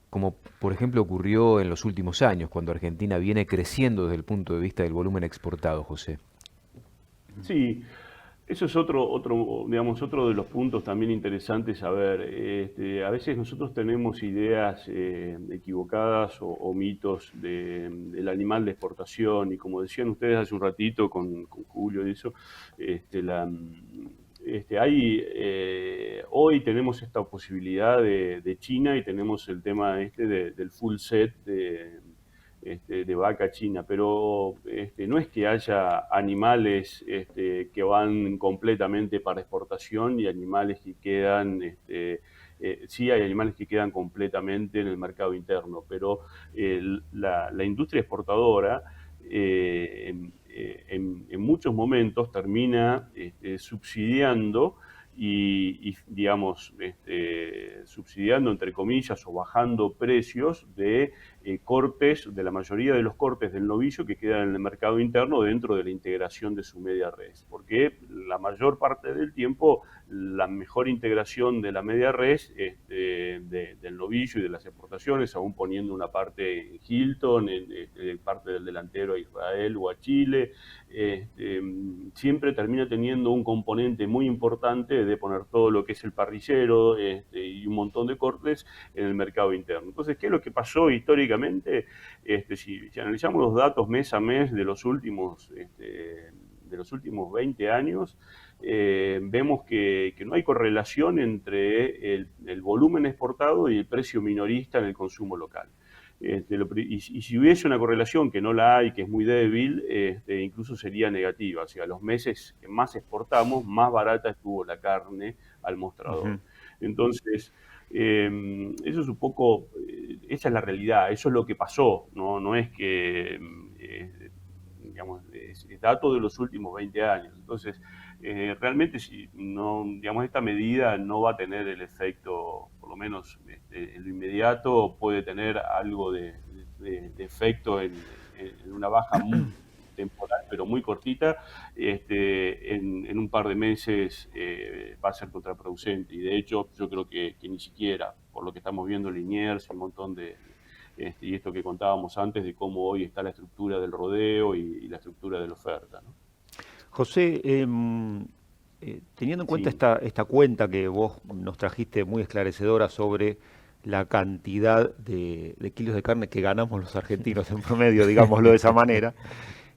Como por ejemplo ocurrió en los últimos años, cuando Argentina viene creciendo desde el punto de vista del volumen exportado, José. Sí, eso es digamos, otro de los puntos también interesantes a ver. A veces nosotros tenemos ideas equivocadas o mitos del animal de exportación y como decían ustedes hace un ratito con Julio y eso, este, la, hoy tenemos esta posibilidad de China y tenemos el tema del full set de vaca china, pero no es que haya animales que van completamente para exportación y animales que quedan, sí hay animales que quedan completamente en el mercado interno, pero la industria exportadora en muchos momentos termina subsidiando digamos, subsidiando entre comillas o bajando precios de cortes, de la mayoría de los cortes del novillo que quedan en el mercado interno dentro de la integración de su media res. Porque la mayor parte del tiempo la mejor integración de la media res del novillo y de las exportaciones, aún poniendo una parte en Hilton, parte del delantero a Israel o a Chile, siempre termina teniendo un componente muy importante de poner todo lo que es el parrillero y un montón de cortes en el mercado interno. Entonces, ¿qué es lo que pasó históricamente? Si analizamos los datos mes a mes de los últimos 20 años, vemos que no hay correlación entre el volumen exportado y el precio minorista en el consumo local. Y si hubiese una correlación, que no la hay, que es muy débil, incluso sería negativa. O sea, los meses que más exportamos, más barata estuvo la carne al mostrador. Ujú. Entonces, Eso es un poco, esa es la realidad, eso es lo que pasó, no es que, digamos, es dato de los últimos 20 años. Entonces, realmente si no, digamos, esta medida no va a tener el efecto, por lo menos en lo inmediato, puede tener algo de efecto en una baja muy temporal, pero muy cortita, en un par de meses va a ser contraproducente. Y de hecho, yo creo que ni siquiera, por lo que estamos viendo, Liniers, un montón de, y esto que contábamos antes de cómo hoy está la estructura del rodeo y la estructura de la oferta, ¿no? José, teniendo en cuenta Sí. esta cuenta que vos nos trajiste muy esclarecedora sobre la cantidad de kilos de carne que ganamos los argentinos en promedio, digámoslo de esa manera,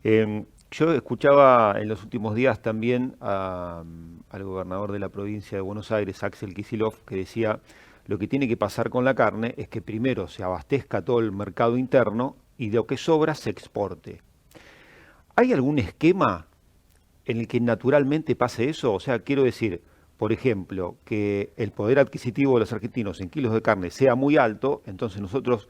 yo escuchaba en los últimos días también al gobernador de la provincia de Buenos Aires, Axel Kicillof, que decía, lo que tiene que pasar con la carne es que primero se abastezca todo el mercado interno y de lo que sobra se exporte. ¿Hay algún esquema en el que naturalmente pase eso? O sea, quiero decir, por ejemplo, que el poder adquisitivo de los argentinos en kilos de carne sea muy alto, entonces nosotros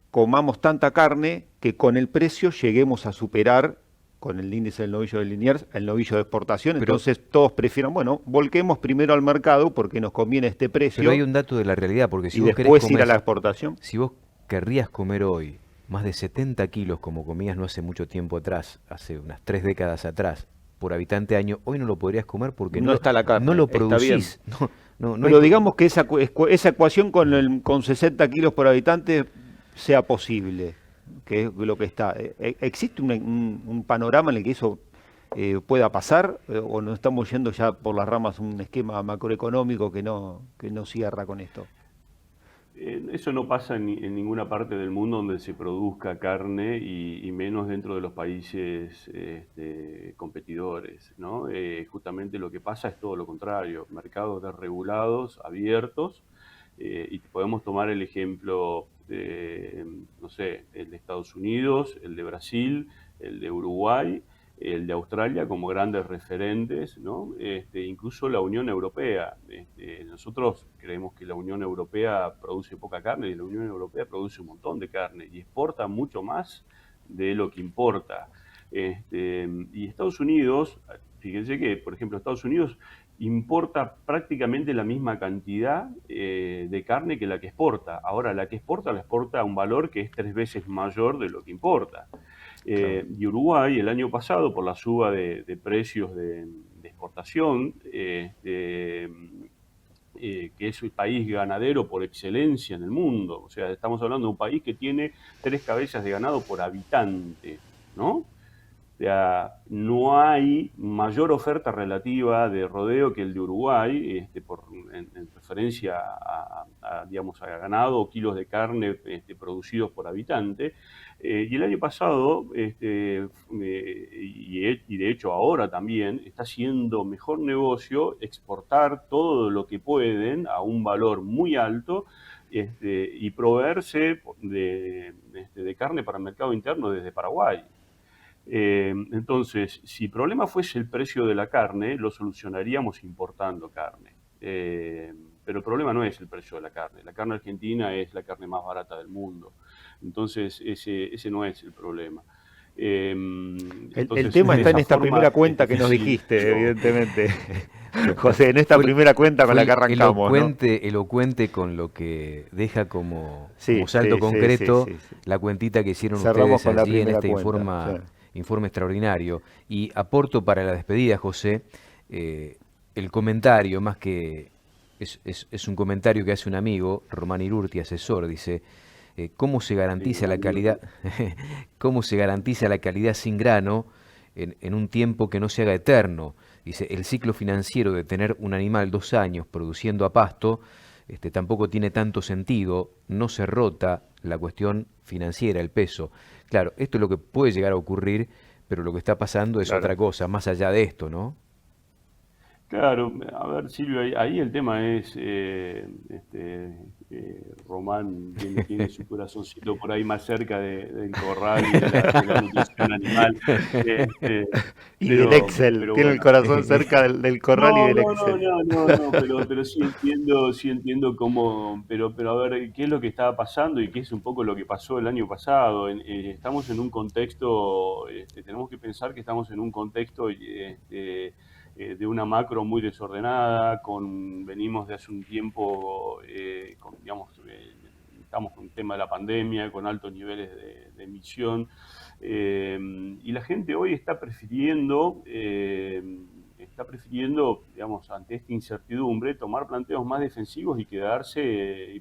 comamos tanta carne que con el precio lleguemos a superar con el índice del novillo de Liniers, el novillo de exportación, Pero, entonces todos prefieran, bueno, volquemos primero al mercado porque nos conviene este pero precio hay un dato de la realidad, porque si y vos querés después ir a comer, la exportación. si vos querrías comer hoy más de 70 kilos como comías no hace mucho tiempo atrás, hace unas 3 décadas atrás, por habitante año, hoy no lo podrías comer porque No está la carne, no lo está bien. producís. No hay Pero digamos que esa ecuación con 60 kilos por habitante sea posible, que es lo que está. ¿Existe un panorama en el que eso pueda pasar o nos estamos yendo ya por las ramas un esquema macroeconómico que no cierra con esto? Eso no pasa en ninguna parte del mundo donde se produzca carne y menos dentro de los países competidores, ¿no? Justamente lo que pasa es todo lo contrario, mercados desregulados, abiertos, y podemos tomar el ejemplo de, no sé, el de Estados Unidos, el de Brasil, el de Uruguay, el de Australia como grandes referentes, ¿no? Incluso la Unión Europea. Nosotros creemos que la Unión Europea produce poca carne y la Unión Europea produce un montón de carne y exporta mucho más de lo que importa. Y Estados Unidos, fíjense que, por ejemplo, Estados Unidos importa prácticamente la misma cantidad de carne que la que exporta. Ahora, la que exporta la exporta a un valor que es 3 veces mayor de lo que importa. Claro. Y Uruguay el año pasado, por la suba de precios de exportación, que es el país ganadero por excelencia en el mundo, o sea, estamos hablando de un país que tiene 3 cabezas de ganado por habitante, ¿no? O sea, no hay mayor oferta relativa de rodeo que el de Uruguay, en referencia digamos, a ganado o kilos de carne producidos por habitante. Y el año pasado, y de hecho ahora también, está haciendo mejor negocio exportar todo lo que pueden a un valor muy alto y proveerse de carne para el mercado interno desde Paraguay. Entonces, si el problema fuese el precio de la carne, lo solucionaríamos importando carne. Pero el problema no es el precio de la carne. La carne argentina es la carne más barata del mundo. Entonces, ese no es el problema. El tema está en esta primera cuenta que nos sí, dijiste, evidentemente. José, en esta primera cuenta con la que arrancamos, ¿no? Elocuente con lo que deja como Sí, salto sí, concreto sí, sí. la cuentita que hicieron Cerramos ustedes con la allí en primera este cuenta, informe extraordinario. Y aporto para la despedida, José, el comentario, más que es un comentario que hace un amigo, Román Irurti, asesor, dice, ¿cómo se garantiza la calidad, cómo se garantiza la calidad sin grano en un tiempo que no se haga eterno? Dice, el ciclo financiero de tener un animal 2 años produciendo a pasto, tampoco tiene tanto sentido, no se rota la cuestión financiera, el peso. Claro, esto es lo que puede llegar a ocurrir, pero lo que está pasando es Claro. otra cosa, más allá de esto, ¿no? Claro, a ver, Silvio, ahí el tema es, Román tiene su corazoncito por ahí más cerca del corral y de la nutrición animal, este, Y del Excel, pero tiene el bueno. corazón cerca del corral y No, del no, no, Excel. no, no, no, pero sí entiendo cómo, pero a ver, qué es lo que estaba pasando y qué es un poco lo que pasó el año pasado. Estamos en un contexto, tenemos que pensar que estamos en un contexto de una macro muy desordenada, venimos de hace un tiempo, digamos, estamos con el tema de la pandemia, con altos niveles de emisión. Y la gente hoy está prefiriendo, digamos, ante esta incertidumbre, tomar planteos más defensivos y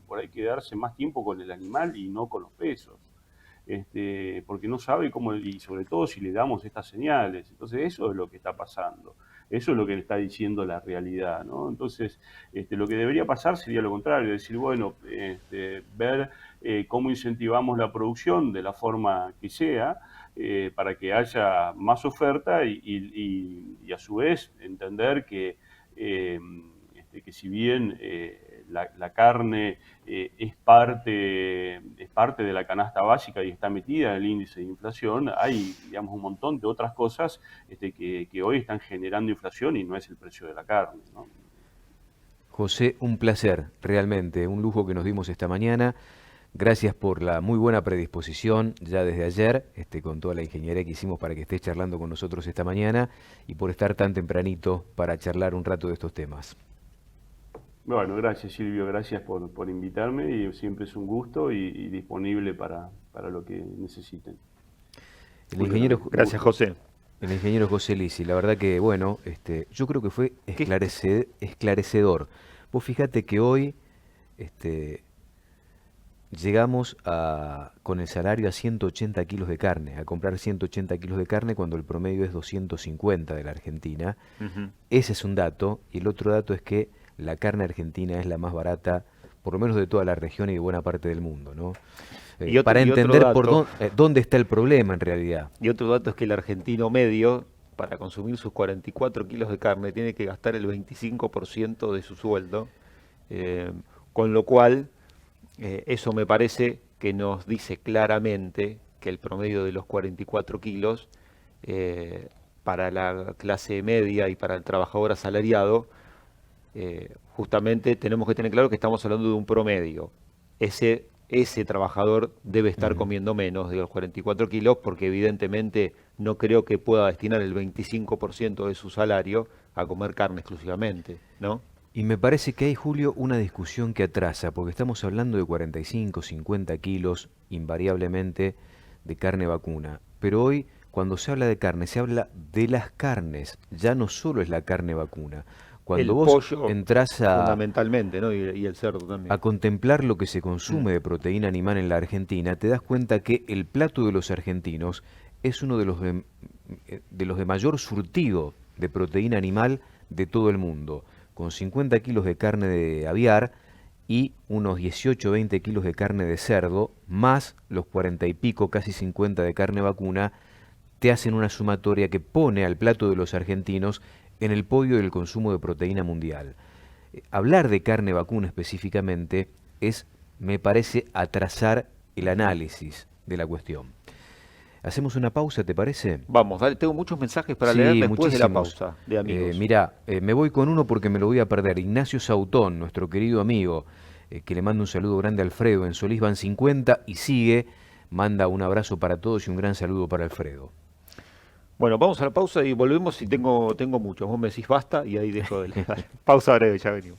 por ahí quedarse más tiempo con el animal y no con los pesos. Porque no sabe cómo, y sobre todo si le damos estas señales. Entonces eso es lo que está pasando. Eso es lo que le está diciendo la realidad, ¿no? Entonces, lo que debería pasar sería lo contrario, decir, bueno, ver cómo incentivamos la producción de la forma que sea, para que haya más oferta y a su vez entender eh, que si bien la carne es parte de la canasta básica y está metida en el índice de inflación, hay, digamos, un montón de otras cosas que hoy están generando inflación y no es el precio de la carne, ¿no? José, un placer, realmente, un lujo que nos dimos esta mañana. Gracias por la muy buena predisposición ya desde ayer, con toda la ingeniería que hicimos para que estés charlando con nosotros esta mañana y por estar tan tempranito para charlar un rato de estos temas. Bueno, gracias Silvio, gracias por invitarme y siempre es un gusto y disponible para lo que necesiten. El Muy ingeniero, bien, un Gracias, gusto. José. el ingeniero José Lisi, la verdad que, bueno, yo creo que fue ¿Qué? esclarecedor. Vos fíjate que hoy este, llegamos con el salario a 180 kilos de carne, a comprar 180 kilos de carne cuando el promedio es 250 de la Argentina. Ujú. Ese es un dato. Y el otro dato es que la carne argentina es la más barata, por lo menos de toda la región y de buena parte del mundo, ¿no? Para Y otro entender por dato, dónde está el problema en realidad. y otro dato es que el argentino medio, para consumir sus 44 kilos de carne, tiene que gastar el 25% de su sueldo, eh, con lo cual eso me parece que nos dice claramente que el promedio de los 44 kilos para la clase media y para el trabajador asalariado, justamente tenemos que tener claro que estamos hablando de un promedio. Ese trabajador debe estar Ujú. comiendo menos de los 44 kilos porque evidentemente no creo que pueda destinar el 25% de su salario a comer carne exclusivamente, ¿no? Y me parece que hay, Julio, una discusión que atrasa, porque estamos hablando de 45, 50 kilos, invariablemente, de carne vacuna. Pero hoy, cuando se habla de carne, se habla de las carnes, ya no solo es la carne vacuna. Cuando El vos pollo entrás fundamentalmente, ¿no? Y el cerdo a también. contemplar lo que se Mm. consume de proteína animal en la Argentina, te das cuenta que el plato de los argentinos es uno de los de mayor surtido de proteína animal de todo el mundo, con 50 kilos de carne de aviar y unos 18 o 20 kilos de carne de cerdo, más los 40 y pico, casi 50 de carne vacuna, te hacen una sumatoria que pone al plato de los argentinos en el podio del consumo de proteína mundial. Hablar de carne vacuna específicamente es, me parece, atrasar el análisis de la cuestión. Hacemos una pausa, ¿te parece? Vamos, dale, tengo muchos mensajes para leer Sí, después de la muchísimos. pausa de amigos. Mirá, me voy con uno porque me lo voy a perder. Ignacio Sautón, nuestro querido amigo, que le manda un saludo grande a Alfredo. En Solís van 50 y sigue. Manda un abrazo para todos y un gran saludo para Alfredo. Bueno, vamos a la pausa y volvemos y tengo muchos. Vos me decís basta y ahí dejo de leer. Pausa breve, ya venimos.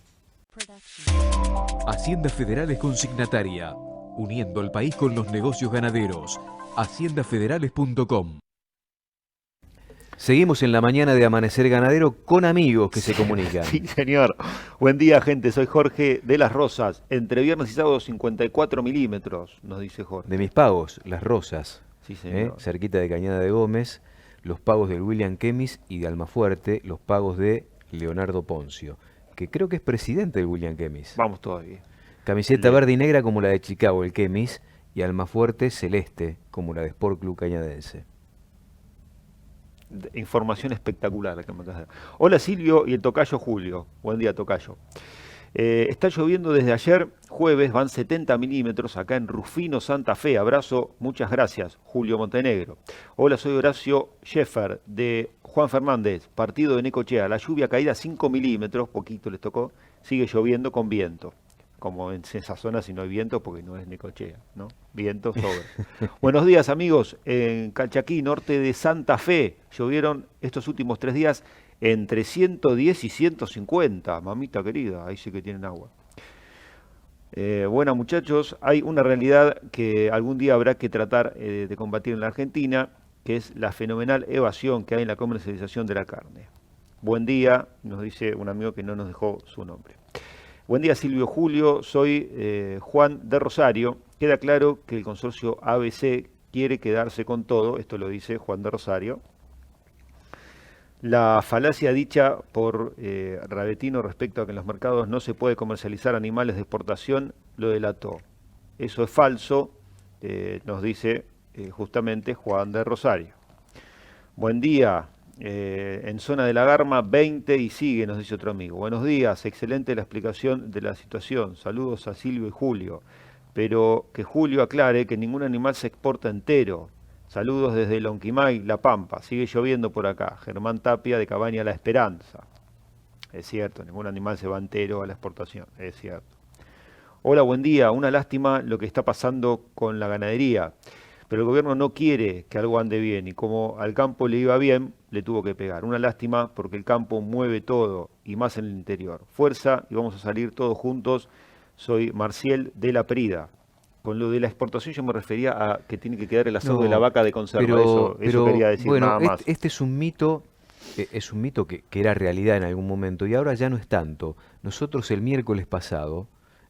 Hacienda Federal es consignataria, uniendo al país con los negocios ganaderos. Haciendafederales.com. Seguimos en la mañana de Amanecer Ganadero con amigos que se comunican. Sí, señor. Buen día, gente. Soy Jorge de Las Rosas. Entre viernes y sábado 54 milímetros, nos dice Jorge. De mis pagos, Las Rosas, Sí, señor. cerquita de Cañada de Gómez, los pagos del William Kemis y de Almafuerte, los pagos de Leonardo Poncio, que creo que es presidente del William Kemis. Vamos todavía. Camiseta Le- verde y negra como la de Chicago, el Kemis, y Almafuerte celeste como la de Sport Club Cañadense. Información espectacular. Que me acabas de dar. Hola Silvio y el tocayo Julio. Buen día, tocayo. Está lloviendo desde ayer, jueves, van 70 milímetros acá en Rufino, Santa Fe. Abrazo, muchas gracias, Julio Montenegro. Hola, soy Horacio Scheffer de Juan Fernández, partido de Necochea. La lluvia caída 5 milímetros, poquito les tocó, sigue lloviendo con viento. Como en esa zona si no hay viento, porque no es Necochea, ¿no? Viento sobre. Buenos días, amigos. En Calchaquí, norte de Santa Fe, llovieron estos últimos 3 días entre 110 y 150, mamita querida, ahí sí que tienen agua. Bueno, muchachos, hay una realidad que algún día habrá que tratar de combatir en la Argentina, que es la fenomenal evasión que hay en la comercialización de la carne. Buen día, nos dice un amigo que no nos dejó su nombre. Buen día, Silvio Julio, soy Juan de Rosario. Queda claro que el consorcio ABC quiere quedarse con todo, esto lo dice Juan de Rosario. La falacia dicha por Ravetino respecto a que en los mercados no se puede comercializar animales de exportación lo delató. Eso es falso, nos dice justamente Juan de Rosario. Buen día, en zona de la Garma 20 y sigue, nos dice otro amigo. Buenos días, excelente la explicación de la situación. Saludos a Silvio y Julio. Pero que Julio aclare que ningún animal se exporta entero. Saludos desde Lonquimay, La Pampa. Sigue lloviendo por acá. Germán Tapia de Cabaña La Esperanza. Es cierto, ningún animal se va entero a la exportación. Es cierto. Hola, buen día. Una lástima lo que está pasando con la ganadería. Pero el gobierno no quiere que algo ande bien y como al campo le iba bien, le tuvo que pegar. Una lástima porque el campo mueve todo y más en el interior. Fuerza y vamos a salir todos juntos. Soy Marcial de la Prida. Con lo de la exportación yo me refería a que tiene que quedar el asado de la vaca de conserva. Eso quería decir, bueno, nada más. este es un mito que era realidad en algún momento y ahora ya no es tanto. Nosotros el miércoles pasado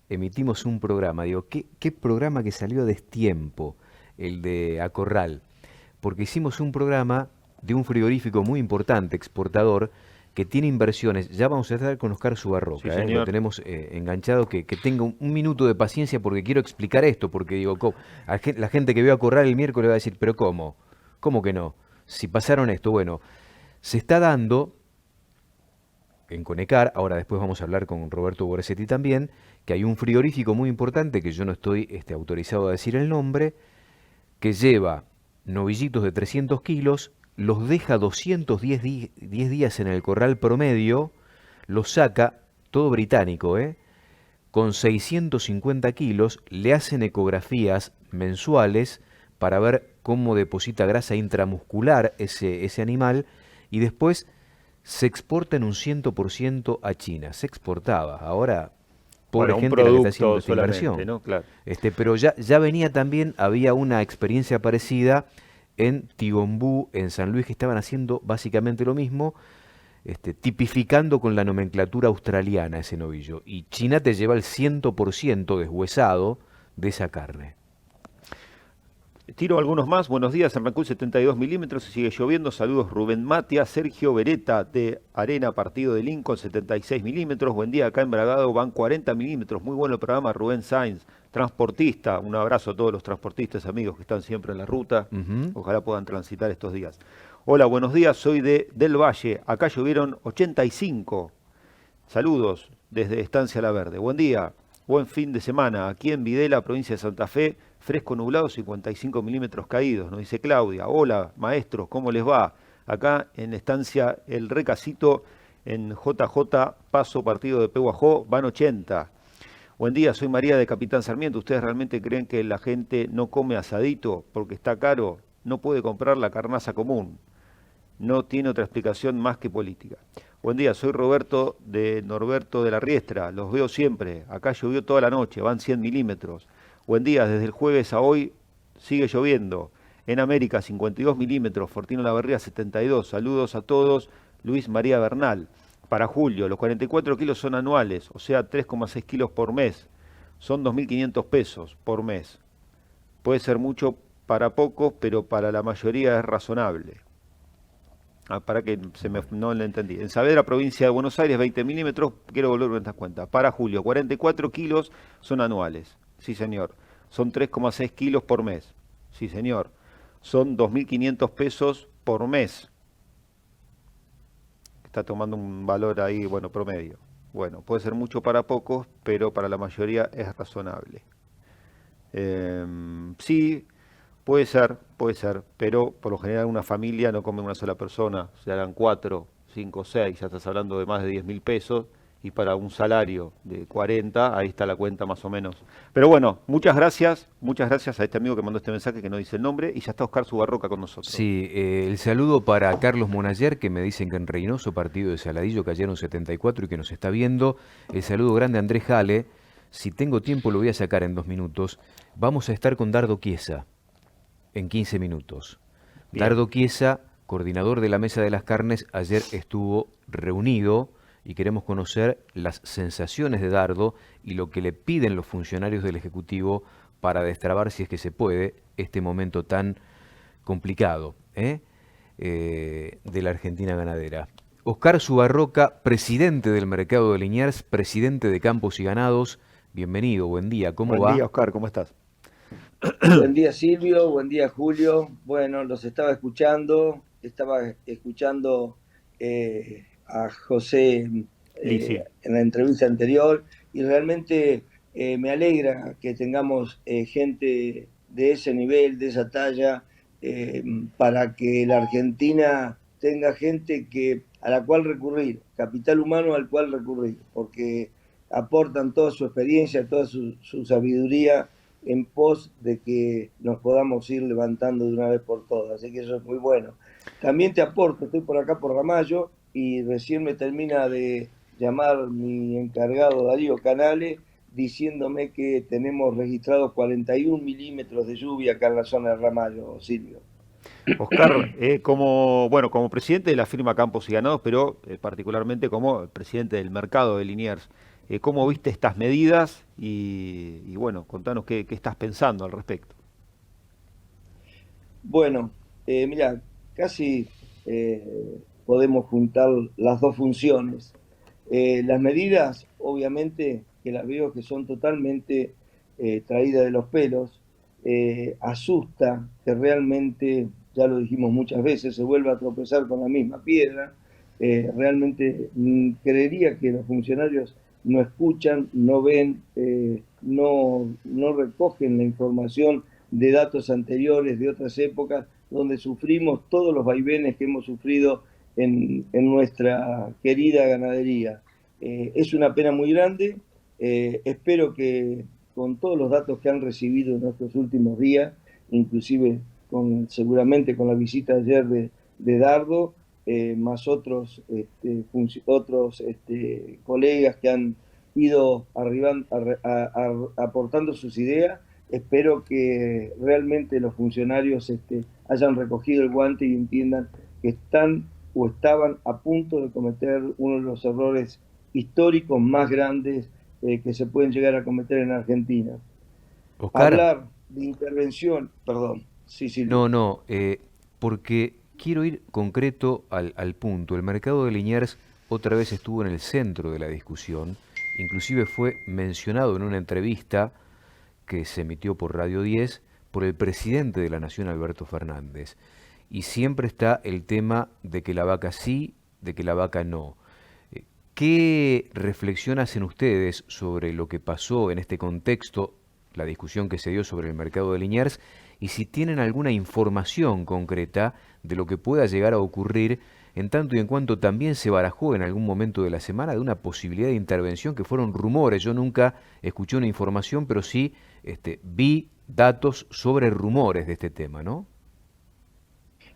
emitimos un programa, digo, ¿qué programa que salió a destiempo? El de Acorral, porque hicimos un programa de un frigorífico muy importante, exportador, que tiene inversiones. Ya vamos a estar con Oscar Subarroca, Sí, lo tenemos enganchado, que tenga un minuto de paciencia porque quiero explicar esto, porque digo, la gente que vio Acorral el miércoles va a decir, pero ¿cómo? ¿Cómo que no? Si pasaron esto, bueno, se está dando en Conecar, ahora después vamos a hablar con Roberto Borsetti también, que hay un frigorífico muy importante, que yo no estoy autorizado a decir el nombre, que lleva novillitos de 300 kilos, los deja 210 días en el corral promedio, los saca, todo británico, con 650 kilos, le hacen ecografías mensuales para ver cómo deposita grasa intramuscular ese animal y después se exporta en un 100% a China. Se exportaba, ahora... Pobre Bueno, gente la que está haciendo esta inversión. ¿no? Claro. Pero ya venía también, había una experiencia parecida en Tigombú, en San Luis, que estaban haciendo básicamente lo mismo, tipificando con la nomenclatura australiana ese novillo. Y China te lleva el 100% deshuesado de esa carne. Tiro algunos más. Buenos días, en Rancul 72 milímetros, se sigue lloviendo. Saludos Rubén Matia, Sergio Beretta de Arena, partido de Lincoln, 76 milímetros. Buen día, acá en Bragado van 40 milímetros. Muy bueno el programa, Rubén Sainz, transportista. Un abrazo a todos los transportistas, amigos que están siempre en la ruta. Ojalá puedan transitar estos días. Hola, buenos días, soy Del Valle. Acá llovieron 85. Saludos desde Estancia La Verde. Buen día, buen fin de semana. Aquí en Videla, provincia de Santa Fe, fresco nublado, 55 milímetros caídos, nos dice Claudia. Hola, maestros, ¿cómo les va? Acá en Estancia El Recasito, en JJ Paso, partido de Pehuajó, van 80. Buen día, soy María de Capitán Sarmiento. ¿Ustedes realmente creen que la gente no come asadito porque está caro? No puede comprar la carnaza común. No tiene otra explicación más que política. Buen día, soy Norberto de la Riestra. Los veo siempre. Acá llovió toda la noche, van 100 milímetros. Buen día, desde el jueves a hoy sigue lloviendo. En América, 52 milímetros. Fortino Lavarría, 72. Saludos a todos. Luis María Bernal. Para julio, los 44 kilos son anuales, o sea, 3,6 kilos por mes. Son 2.500 pesos por mes. Puede ser mucho para pocos, pero para la mayoría es razonable. Para que no le entendí. En Saavedra, provincia de Buenos Aires, 20 milímetros. Quiero volver a estas cuentas. Para julio, 44 kilos son anuales. Sí, señor. Son 3,6 kilos por mes. Sí, señor. Son 2.500 pesos por mes. está tomando un valor ahí, bueno, promedio. Bueno, puede ser mucho para pocos, pero para la mayoría es razonable. Sí, puede ser, pero por lo general una familia no come una sola persona, se harán 4, 5, 6, ya estás hablando de más de 10.000 pesos, y para un salario de 40, ahí está la cuenta más o menos. Pero bueno, muchas gracias a este amigo que mandó este mensaje que no dice el nombre, y ya está Oscar Subarroca con nosotros. Sí, el saludo para Carlos Monayer, que me dicen que en Reynoso, partido de Saladillo, cayeron 74 y que nos está viendo. El saludo grande a Andrés Jale. Si tengo tiempo lo voy a sacar en 2 minutos. Vamos a estar con Dardo Chiesa en 15 minutos. Bien. Dardo Chiesa, coordinador de la Mesa de las Carnes, ayer estuvo reunido y queremos conocer las sensaciones de Dardo y lo que le piden los funcionarios del Ejecutivo para destrabar, si es que se puede, este momento tan complicado de la Argentina ganadera. Oscar Subarroca, presidente del Mercado de Liniers, presidente de Campos y Ganados. Bienvenido, buen día, ¿cómo va? Buen día, Oscar, ¿cómo estás? Buen día Silvio, buen día Julio. Bueno, los estaba escuchando a José Lisi. en la entrevista anterior y realmente me alegra que tengamos gente de ese nivel, de esa talla, para que la Argentina tenga gente a la cual recurrir, capital humano al cual recurrir, porque aportan toda su experiencia, toda su sabiduría en pos de que nos podamos ir levantando de una vez por todas, así que eso es muy bueno. También te aporto, estoy por acá por Ramallo y recién me termina de llamar mi encargado Darío Canales diciéndome que tenemos registrados 41 milímetros de lluvia acá en la zona de Ramallo, Silvio. Oscar, como presidente de la firma Campos y Ganados, pero particularmente como presidente del mercado de Liniers, ¿cómo viste estas medidas? Y bueno, contanos qué estás pensando al respecto. Bueno, mira, casi podemos juntar las dos funciones. Las medidas, obviamente, que las veo que son totalmente traídas de los pelos, asusta que realmente, ya lo dijimos muchas veces, se vuelva a tropezar con la misma piedra. Realmente creería que los funcionarios no escuchan, no ven, no recogen la información de datos anteriores, de otras épocas, donde sufrimos todos los vaivenes que hemos sufrido en nuestra querida ganadería. Es una pena muy grande. Espero que con todos los datos que han recibido en estos últimos días, inclusive seguramente con la visita ayer de Dardo, más otros colegas que han ido aportando sus ideas, espero que realmente los funcionarios hayan recogido el guante y entiendan que están o estaban a punto de cometer uno de los errores históricos más grandes que se pueden llegar a cometer en Argentina. Oscar, hablar de intervención, perdón, sí, No, porque quiero ir concreto al punto. El mercado de Liniers otra vez estuvo en el centro de la discusión, inclusive fue mencionado en una entrevista que se emitió por Radio 10 por el presidente de la Nación, Alberto Fernández. Y siempre está el tema de que la vaca sí, de que la vaca no. ¿Qué reflexión hacen ustedes sobre lo que pasó en este contexto, la discusión que se dio sobre el mercado de Liniers, y si tienen alguna información concreta de lo que pueda llegar a ocurrir, en tanto y en cuanto también se barajó en algún momento de la semana de una posibilidad de intervención que fueron rumores? Yo nunca escuché una información, pero sí vi datos sobre rumores de este tema, ¿no?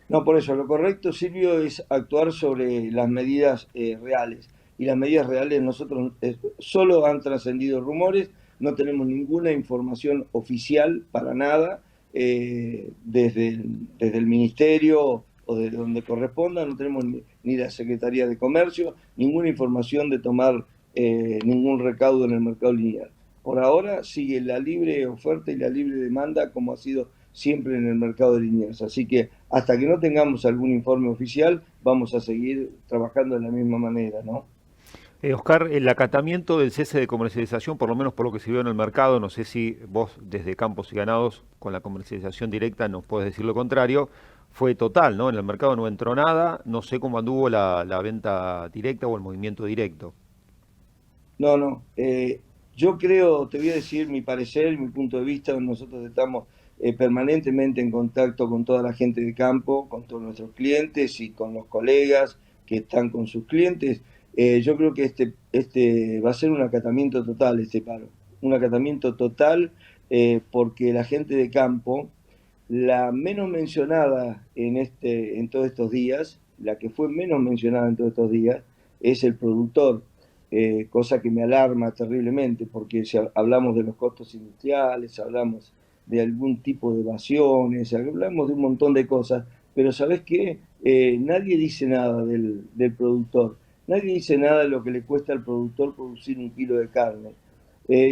No, por eso, lo correcto, Silvio, es actuar sobre las medidas reales. Y las medidas reales nosotros solo han trascendido rumores, no tenemos ninguna información oficial para nada, desde el Ministerio o de donde corresponda, no tenemos ni la Secretaría de Comercio, ninguna información de tomar ningún recaudo en el mercado lineal. Por ahora sigue la libre oferta y la libre demanda como ha sido siempre en el mercado de Liniers. Así que hasta que no tengamos algún informe oficial, vamos a seguir trabajando de la misma manera, ¿no? Oscar, el acatamiento del cese de comercialización, por lo menos por lo que se vio en el mercado, no sé si vos desde Campos y Ganados, con la comercialización directa, nos podés decir lo contrario, fue total, ¿no? En el mercado no entró nada, no sé cómo anduvo la venta directa o el movimiento directo. No, no. Yo creo, te voy a decir mi parecer, mi punto de vista. Nosotros estamos permanentemente en contacto con toda la gente de campo, con todos nuestros clientes y con los colegas que están con sus clientes. Yo creo que este va a ser un acatamiento total, este paro. Un acatamiento total porque la gente de campo, la menos mencionada en todos estos días, la que fue menos mencionada en todos estos días, es el productor, cosa que me alarma terriblemente, porque si hablamos de los costos industriales, hablamos de algún tipo de evasiones, hablamos de un montón de cosas, pero ¿sabes qué? Nadie dice nada del productor, nadie dice nada de lo que le cuesta al productor producir un kilo de carne.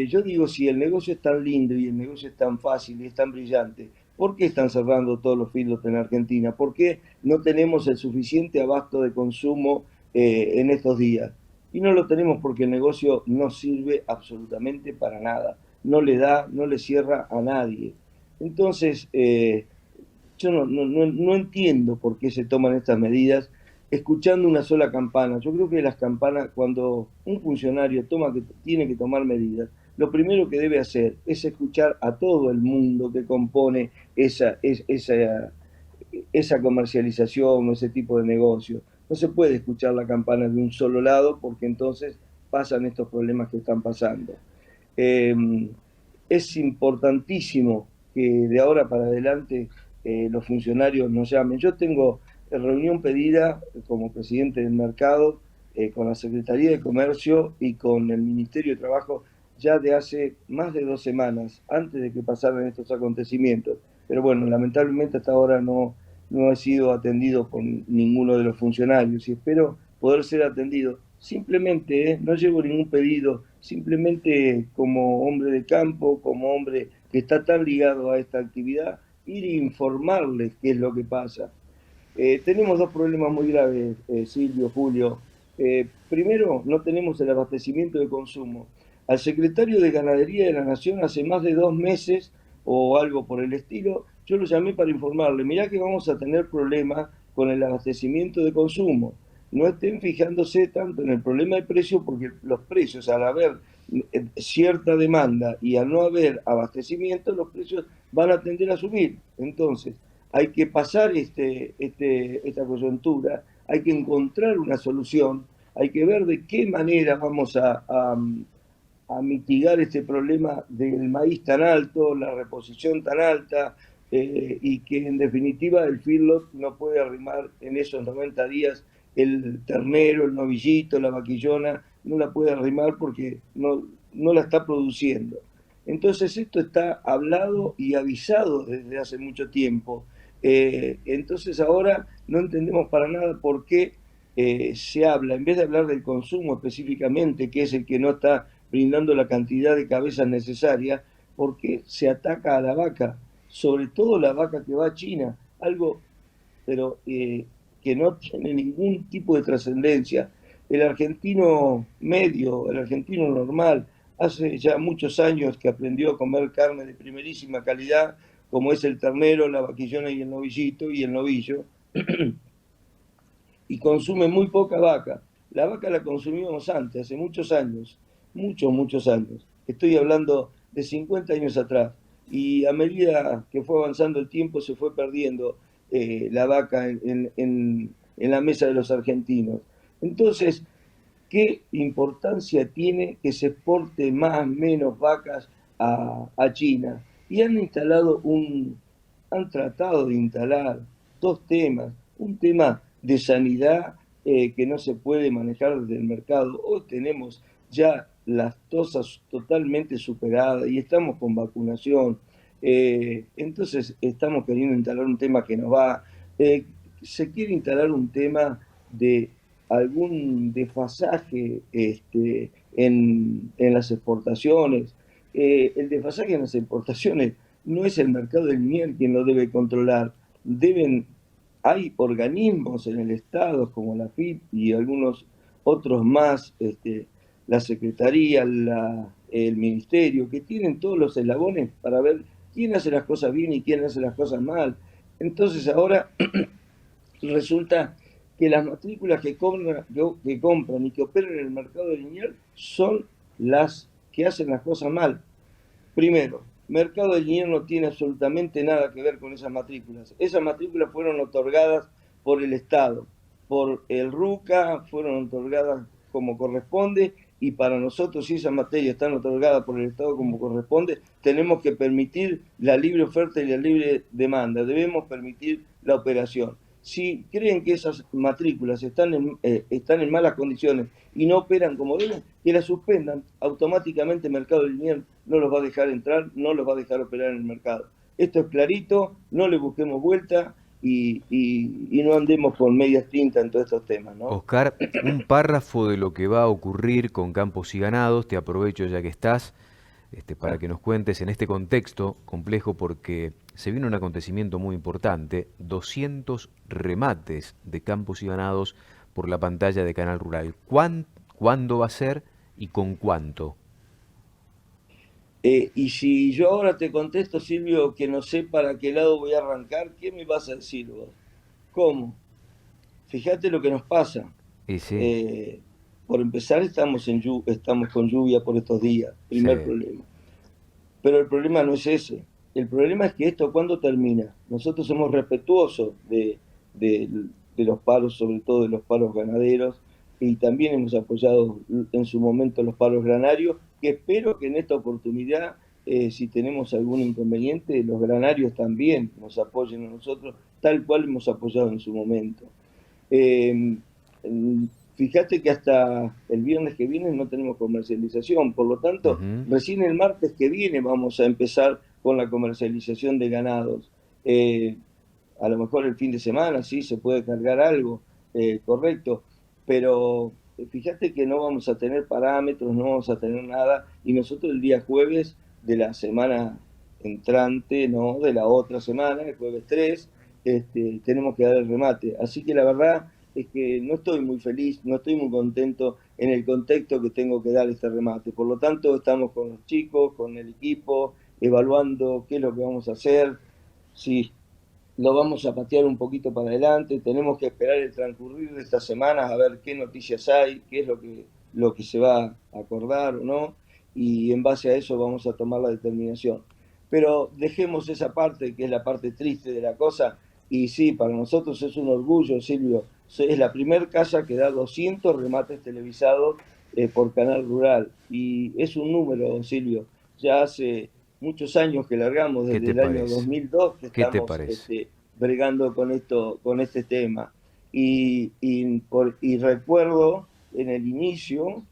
Yo digo, si el negocio es tan lindo y el negocio es tan fácil y es tan brillante, ¿por qué están cerrando todos los filos en Argentina? ¿Por qué no tenemos el suficiente abasto de consumo en estos días? Y no lo tenemos porque el negocio no sirve absolutamente para nada. No le da, no le cierra a nadie. Entonces, yo no entiendo por qué se toman estas medidas escuchando una sola campana. Yo creo que las campanas, cuando un funcionario tiene que tomar medidas, lo primero que debe hacer es escuchar a todo el mundo que compone esa comercialización o ese tipo de negocio. No se puede escuchar la campana de un solo lado porque entonces pasan estos problemas que están pasando. Eh, es importantísimo que de ahora para adelante los funcionarios nos llamen. Yo tengo reunión pedida como presidente del mercado con la Secretaría de Comercio y con el Ministerio de Trabajo ya de hace más de 2 semanas, antes de que pasaran estos acontecimientos. Pero bueno, lamentablemente hasta ahora no he sido atendido por ninguno de los funcionarios y espero poder ser atendido. Simplemente, no llevo ningún pedido, simplemente como hombre de campo, como hombre que está tan ligado a esta actividad, ir a informarles qué es lo que pasa. Tenemos dos problemas muy graves, Silvio, Julio. Primero, no tenemos el abastecimiento de consumo. Al secretario de Ganadería de la Nación hace más de 2 meses o algo por el estilo, yo lo llamé para informarle, mirá que vamos a tener problemas con el abastecimiento de consumo. No estén fijándose tanto en el problema de precios porque los precios, al haber cierta demanda y al no haber abastecimiento, los precios van a tender a subir. Entonces, hay que pasar esta coyuntura, hay que encontrar una solución, hay que ver de qué manera vamos a mitigar este problema del maíz tan alto, la reposición tan alta, y que en definitiva el feedlot no puede arrimar en esos 90 días el ternero, el novillito, la vaquillona, no la puede arrimar porque no la está produciendo. Entonces esto está hablado y avisado desde hace mucho tiempo. Entonces ahora no entendemos para nada por qué se habla, en vez de hablar del consumo específicamente, que es el que no está brindando la cantidad de cabezas necesarias, por qué se ataca a la vaca, sobre todo la vaca que va a China, algo pero que no tiene ningún tipo de trascendencia. El argentino medio, el argentino normal, hace ya muchos años que aprendió a comer carne de primerísima calidad, como es el ternero, la vaquillona y el novillito y el novillo, y consume muy poca vaca. La vaca la consumíamos antes, hace muchos años, muchos años. Estoy hablando de 50 años atrás. Y a medida que fue avanzando el tiempo se fue perdiendo la vaca en la mesa de los argentinos. Entonces, ¿qué importancia tiene que se exporte más o menos vacas a China? Y han tratado de instalar dos temas. Un tema de sanidad que no se puede manejar desde el mercado. Hoy tenemos ya las tosas totalmente superadas y estamos con vacunación. Entonces estamos queriendo instalar un tema que nos va. Se quiere instalar un tema de algún desfasaje en las exportaciones. El desfasaje en las exportaciones no es el mercado del miel quien lo debe controlar. Hay organismos en el Estado como la FIP y algunos otros más, la Secretaría, el Ministerio, que tienen todos los eslabones para ver quién hace las cosas bien y quién hace las cosas mal. Entonces ahora resulta que las matrículas que compran y que operan en el mercado de Liniers son las que hacen las cosas mal. Primero, Mercado de Liniers no tiene absolutamente nada que ver con esas matrículas. Esas matrículas fueron otorgadas por el Estado, por el RUCA, fueron otorgadas como corresponde, y para nosotros, si esas materias están otorgadas por el Estado como corresponde, tenemos que permitir la libre oferta y la libre demanda, debemos permitir la operación. Si creen que esas matrículas están en malas condiciones y no operan como deben, que las suspendan. Automáticamente Mercado de Liniers no los va a dejar entrar, no los va a dejar operar en el mercado. Esto es clarito, no le busquemos vuelta y no andemos con medias tintas en todos estos temas, ¿no? Oscar, un párrafo de lo que va a ocurrir con Campos y Ganados, te aprovecho ya que estás, para que nos cuentes en este contexto complejo, porque se viene un acontecimiento muy importante, 200 remates de Campos y Ganados por la pantalla de Canal Rural. ¿Cuándo va a ser y con cuánto? Y si yo ahora te contesto, Silvio, que no sé para qué lado voy a arrancar, ¿qué me vas a decir vos? ¿Cómo? Fíjate lo que nos pasa. Y sí, Eh, por empezar, estamos con lluvia por estos días, sí. primer problema. Pero el problema no es ese. El problema es que esto, ¿cuándo termina? Nosotros somos respetuosos de, de los paros, sobre todo de los paros ganaderos, y también hemos apoyado en su momento los paros granarios, que espero que en esta oportunidad, si tenemos algún inconveniente, los granarios también nos apoyen a nosotros, tal cual hemos apoyado en su momento. Eh, Fíjate que hasta el viernes que viene no tenemos comercialización, por lo tanto, Ujú. recién el martes que viene vamos a empezar con la comercialización de ganados. A lo mejor el fin de semana sí se puede cargar algo, correcto, pero fíjate que no vamos a tener parámetros, no vamos a tener nada, y nosotros el día jueves de la semana entrante, no, de la otra semana, el jueves 3, tenemos que dar el remate. Así que la verdad es que no estoy muy feliz, no estoy muy contento en el contexto que tengo que dar este remate. Por lo tanto, estamos con los chicos, con el equipo, evaluando qué es lo que vamos a hacer, si lo vamos a patear un poquito para adelante, tenemos que esperar el transcurrir de estas semanas a ver qué noticias hay, qué es lo que se va a acordar o no, y en base a eso vamos a tomar la determinación. Pero dejemos esa parte, que es la parte triste de la cosa, y sí, para nosotros es un orgullo, Silvio, es la primera casa que da 200 remates televisados por Canal Rural, y es un número, Silvio, ya hace muchos años que largamos, ¿Qué desde te el año parece? 2002 que ¿Qué te estamos parece? bregando con esto, con este tema. Y recuerdo en el inicio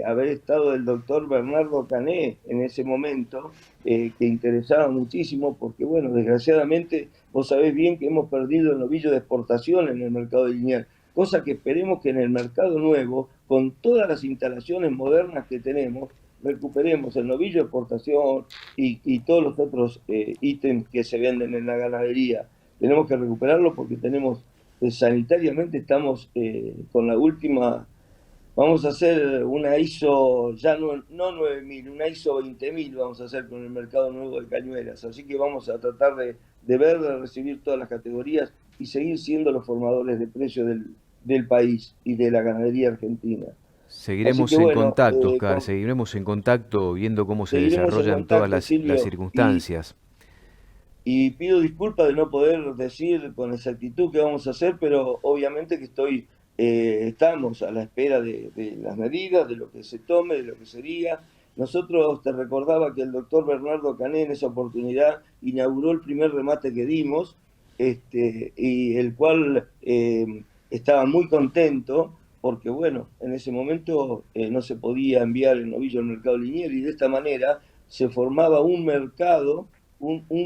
haber estado el doctor Bernardo Cané en ese momento, que interesaba muchísimo, porque bueno, desgraciadamente vos sabés bien que hemos perdido el novillo de exportación en el mercado de Liniers, cosa que esperemos que en el mercado nuevo, con todas las instalaciones modernas que tenemos, recuperemos el novillo de exportación y todos los otros ítems que se venden en la ganadería. Tenemos que recuperarlo porque tenemos, sanitariamente estamos con la última, vamos a hacer una ISO, ya no 9000, una ISO 20000 vamos a hacer con el mercado nuevo de cañuelas. Así que vamos a tratar de ver, de recibir todas las categorías y seguir siendo los formadores de precios del país y de la ganadería argentina. Así que Seguiremos en bueno, contacto, Oscar, seguiremos en contacto viendo cómo se seguiremos en desarrollan todas contacto, las Silvio, circunstancias. y pido disculpas de no poder decir con exactitud qué vamos a hacer, pero obviamente que estamos a la espera de las medidas, de lo que se tome, de lo que sería. Nosotros, te recordaba que el doctor Bernardo Cané en esa oportunidad inauguró el primer remate que dimos, y el cual estaba muy contento, porque bueno, en ese momento no se podía enviar el novillo al mercado Liniers, y de esta manera se formaba un mercado,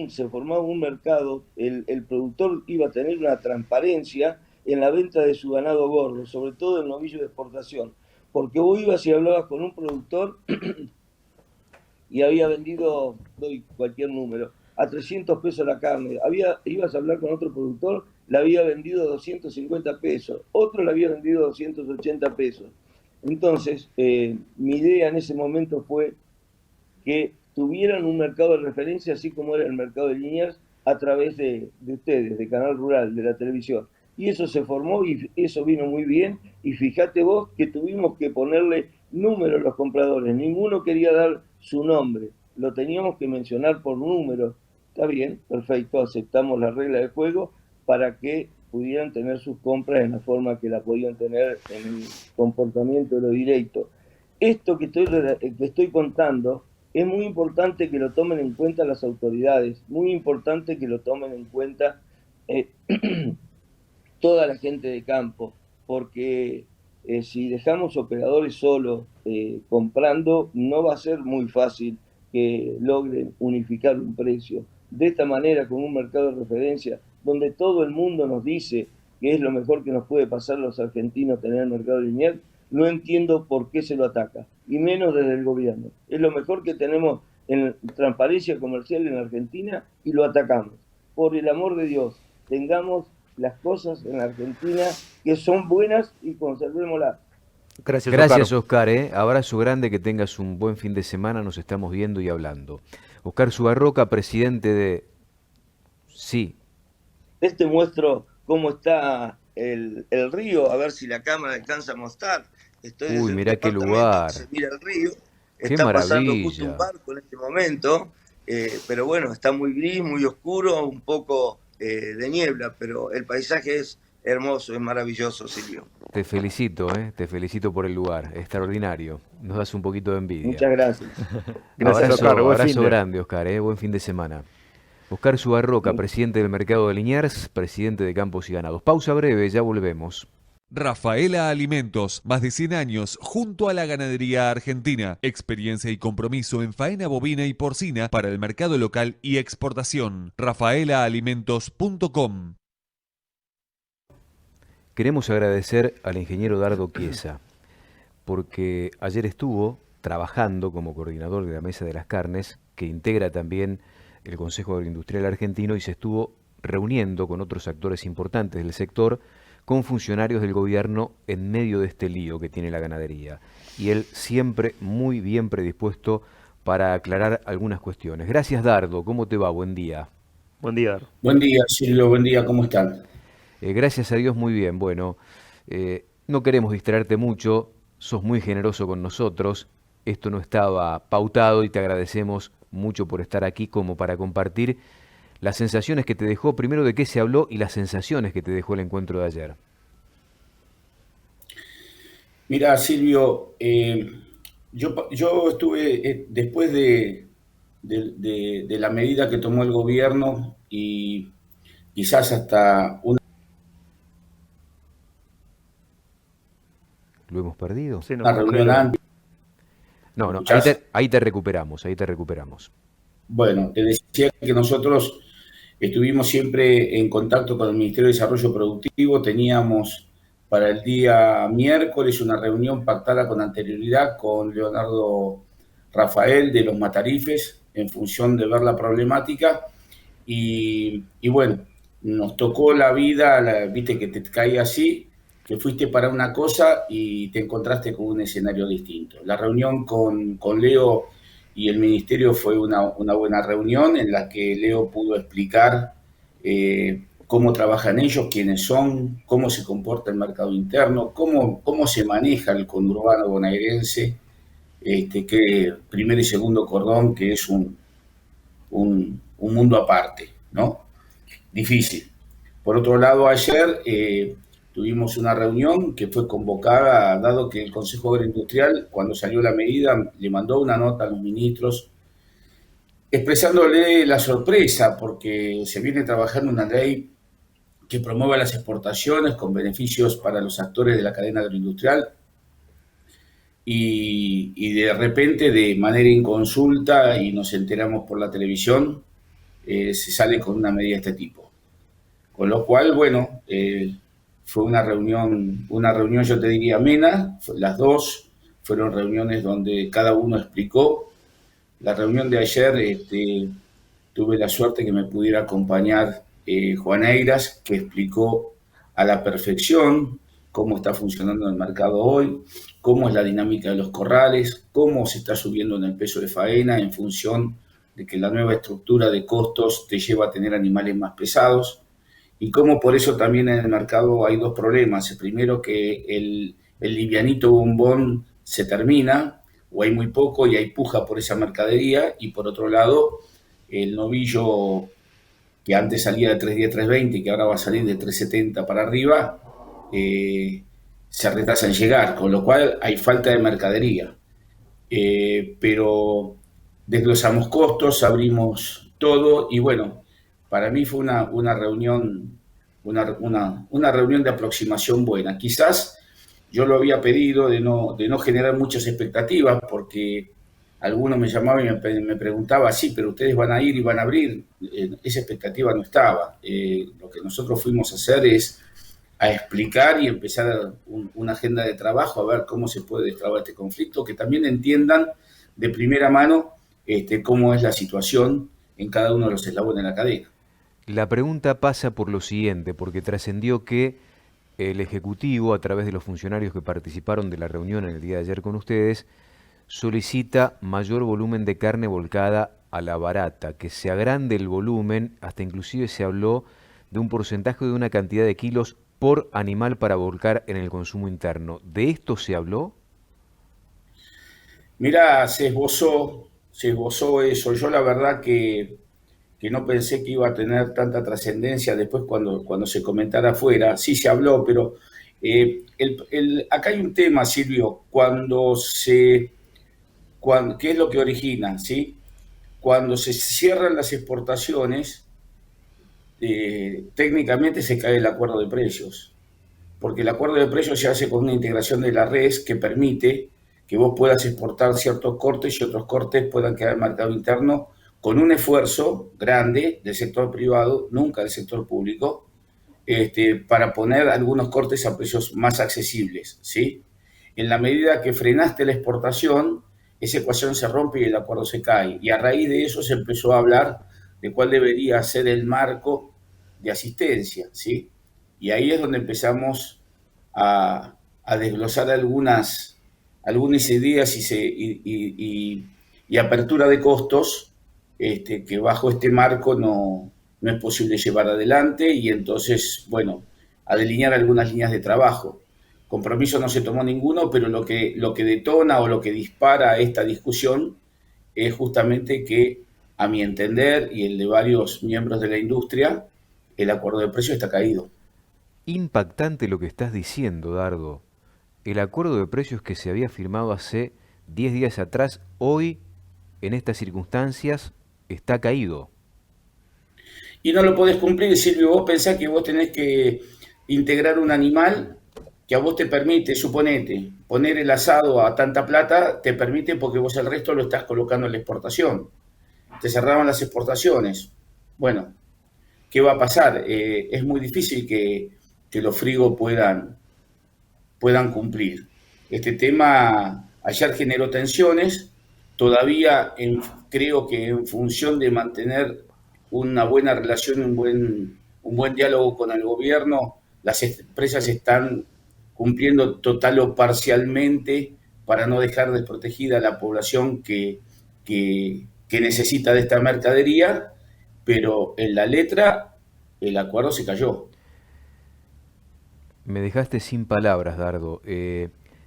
se formaba un mercado, el productor iba a tener una transparencia en la venta de su ganado gordo, sobre todo el novillo de exportación, porque vos ibas y hablabas con un productor y había vendido, doy cualquier número, a 300 pesos la carne. Ibas a hablar con otro productor, la había vendido a 250 pesos, otro la había vendido a 280 pesos. Entonces, mi idea en ese momento fue que tuvieran un mercado de referencia, así como era el mercado de Liniers, a través de ustedes, de Canal Rural, de la televisión. Y eso se formó y eso vino muy bien. Y fíjate vos que tuvimos que ponerle números a los compradores. Ninguno quería dar su nombre. Lo teníamos que mencionar por número. Está bien, perfecto, aceptamos la regla de juego para que pudieran tener sus compras en la forma que la podían tener en el comportamiento de lo directo. Esto que estoy contando es muy importante que lo tomen en cuenta las autoridades, muy importante que lo tomen en cuenta toda la gente de campo, porque si dejamos operadores solos comprando, no va a ser muy fácil que logren unificar un precio. De esta manera, con un mercado de referencia, donde todo el mundo nos dice que es lo mejor que nos puede pasar a los argentinos tener el mercado lineal, no entiendo por qué se lo ataca, y menos desde el gobierno. Es lo mejor que tenemos en transparencia comercial en Argentina y lo atacamos. Por el amor de Dios, tengamos las cosas en Argentina que son buenas y conservémoslas. Gracias, Oscar. Abrazo grande, que tengas un buen fin de semana. Nos estamos viendo y hablando. Oscar Subarroca, presidente de... Sí. Muestro cómo está el río, a ver si la cámara alcanza a mostrar. Estoy Uy, mirá qué lugar. Se mira el río. Qué está maravilla. Pasando justo un barco en este momento, pero bueno, está muy gris, muy oscuro, un poco de niebla, pero el paisaje es hermoso, es maravilloso, Silvio. Te felicito por el lugar, extraordinario. Nos das un poquito de envidia. Muchas gracias. Gracias, Oscar. Abrazo grande, Oscar, buen fin de semana. Oscar Subarroca, presidente del mercado de Liniers, presidente de Campos y Ganados. Pausa breve, ya volvemos. Rafaela Alimentos, más de 100 años junto a la ganadería argentina. Experiencia y compromiso en faena bovina y porcina para el mercado local y exportación. rafaelaalimentos.com. Queremos agradecer al ingeniero Dardo Chiesa, porque ayer estuvo trabajando como coordinador de la Mesa de las Carnes, que integra también el Consejo Agroindustrial Argentino, y se estuvo reuniendo con otros actores importantes del sector, con funcionarios del gobierno en medio de este lío que tiene la ganadería. Y él siempre muy bien predispuesto para aclarar algunas cuestiones. Gracias, Dardo. ¿Cómo te va? Buen día. Buen día, Dardo. Buen día, Silvio. Buen día. ¿Cómo están? Gracias a Dios, muy bien. Bueno, no queremos distraerte mucho. Sos muy generoso con nosotros. Esto no estaba pautado y te agradecemos mucho por estar aquí como para compartir las sensaciones que te dejó, primero de qué se habló y las sensaciones que te dejó el encuentro de ayer. Mira, Silvio, yo estuve después de la medida que tomó el gobierno y quizás hasta una... ¿Lo hemos perdido? Sí, una reunión antes. No, ahí te recuperamos. Bueno, te decía que nosotros estuvimos siempre en contacto con el Ministerio de Desarrollo Productivo. Teníamos para el día miércoles una reunión pactada con anterioridad con Leonardo Rafael de los Matarifes en función de ver la problemática. Y bueno, nos tocó la vida, viste que te cae así, que fuiste para una cosa y te encontraste con un escenario distinto. La reunión con Leo y el ministerio fue una buena reunión en la que Leo pudo explicar cómo trabajan ellos, quiénes son, cómo se comporta el mercado interno, cómo se maneja el conurbano bonaerense, que primer y segundo cordón, que es un mundo aparte, ¿no? Difícil. Por otro lado, ayer tuvimos una reunión que fue convocada, dado que el Consejo Agroindustrial, cuando salió la medida, le mandó una nota a los ministros expresándole la sorpresa, porque se viene trabajando una ley que promueva las exportaciones con beneficios para los actores de la cadena agroindustrial, y de repente, de manera inconsulta, y nos enteramos por la televisión, se sale con una medida de este tipo. Con lo cual, bueno, fue una reunión, yo te diría, amena. Las dos fueron reuniones donde cada uno explicó. La reunión de ayer tuve la suerte que me pudiera acompañar Juan Eiras, que explicó a la perfección cómo está funcionando el mercado hoy, cómo es la dinámica de los corrales, cómo se está subiendo en el peso de faena en función de que la nueva estructura de costos te lleva a tener animales más pesados, y cómo por eso también en el mercado hay dos problemas. El primero, que el livianito bombón se termina, o hay muy poco y hay puja por esa mercadería, y por otro lado, el novillo que antes salía de 310, 320 y que ahora va a salir de 370 para arriba, se retrasa en llegar, con lo cual hay falta de mercadería. Pero desglosamos costos, abrimos todo y bueno, para mí fue una reunión, una reunión de aproximación buena. Quizás yo lo había pedido de no generar muchas expectativas, porque algunos me llamaban y me preguntaban, sí, pero ustedes van a ir y van a abrir. Esa expectativa no estaba. Lo que nosotros fuimos a hacer es a explicar y empezar una agenda de trabajo, a ver cómo se puede destrabar este conflicto, que también entiendan de primera mano cómo es la situación en cada uno de los eslabones de la cadena. La pregunta pasa por lo siguiente, porque trascendió que el Ejecutivo, a través de los funcionarios que participaron de la reunión en el día de ayer con ustedes, solicita mayor volumen de carne volcada a la barata, que se agrande el volumen, hasta inclusive se habló de un porcentaje de una cantidad de kilos por animal para volcar en el consumo interno. ¿De esto se habló? Mirá, se esbozó eso. Yo la verdad que no pensé que iba a tener tanta trascendencia después cuando se comentara afuera. Sí se habló, pero acá hay un tema, Silvio, ¿qué es lo que origina? ¿Sí? Cuando se cierran las exportaciones, técnicamente se cae el acuerdo de precios, porque el acuerdo de precios se hace con una integración de la res que permite que vos puedas exportar ciertos cortes y otros cortes puedan quedar en el mercado interno con un esfuerzo grande del sector privado, nunca del sector público, para poner algunos cortes a precios más accesibles, ¿sí? En la medida que frenaste la exportación, esa ecuación se rompe y el acuerdo se cae. Y a raíz de eso se empezó a hablar de cuál debería ser el marco de asistencia, ¿sí? Y ahí es donde empezamos a desglosar algunas ideas y apertura de costos que bajo este marco no es posible llevar adelante, y entonces, bueno, a delinear algunas líneas de trabajo. Compromiso no se tomó ninguno, pero lo que detona o lo que dispara esta discusión es justamente que, a mi entender y el de varios miembros de la industria, el acuerdo de precios está caído. Impactante lo que estás diciendo, Dardo. El acuerdo de precios que se había firmado hace 10 días atrás, hoy, en estas circunstancias, está caído. Y no lo podés cumplir, Silvio. Vos pensás que vos tenés que integrar un animal que a vos te permite, suponete, poner el asado a tanta plata, te permite porque vos el resto lo estás colocando en la exportación. Te cerraban las exportaciones. Bueno, ¿qué va a pasar? Es muy difícil que los frigos puedan cumplir. Este tema ayer generó tensiones, todavía creo que en función de mantener una buena relación, un buen diálogo con el gobierno, las empresas están cumpliendo total o parcialmente para no dejar desprotegida a la población que necesita de esta mercadería, pero en la letra el acuerdo se cayó. Me dejaste sin palabras, Dardo.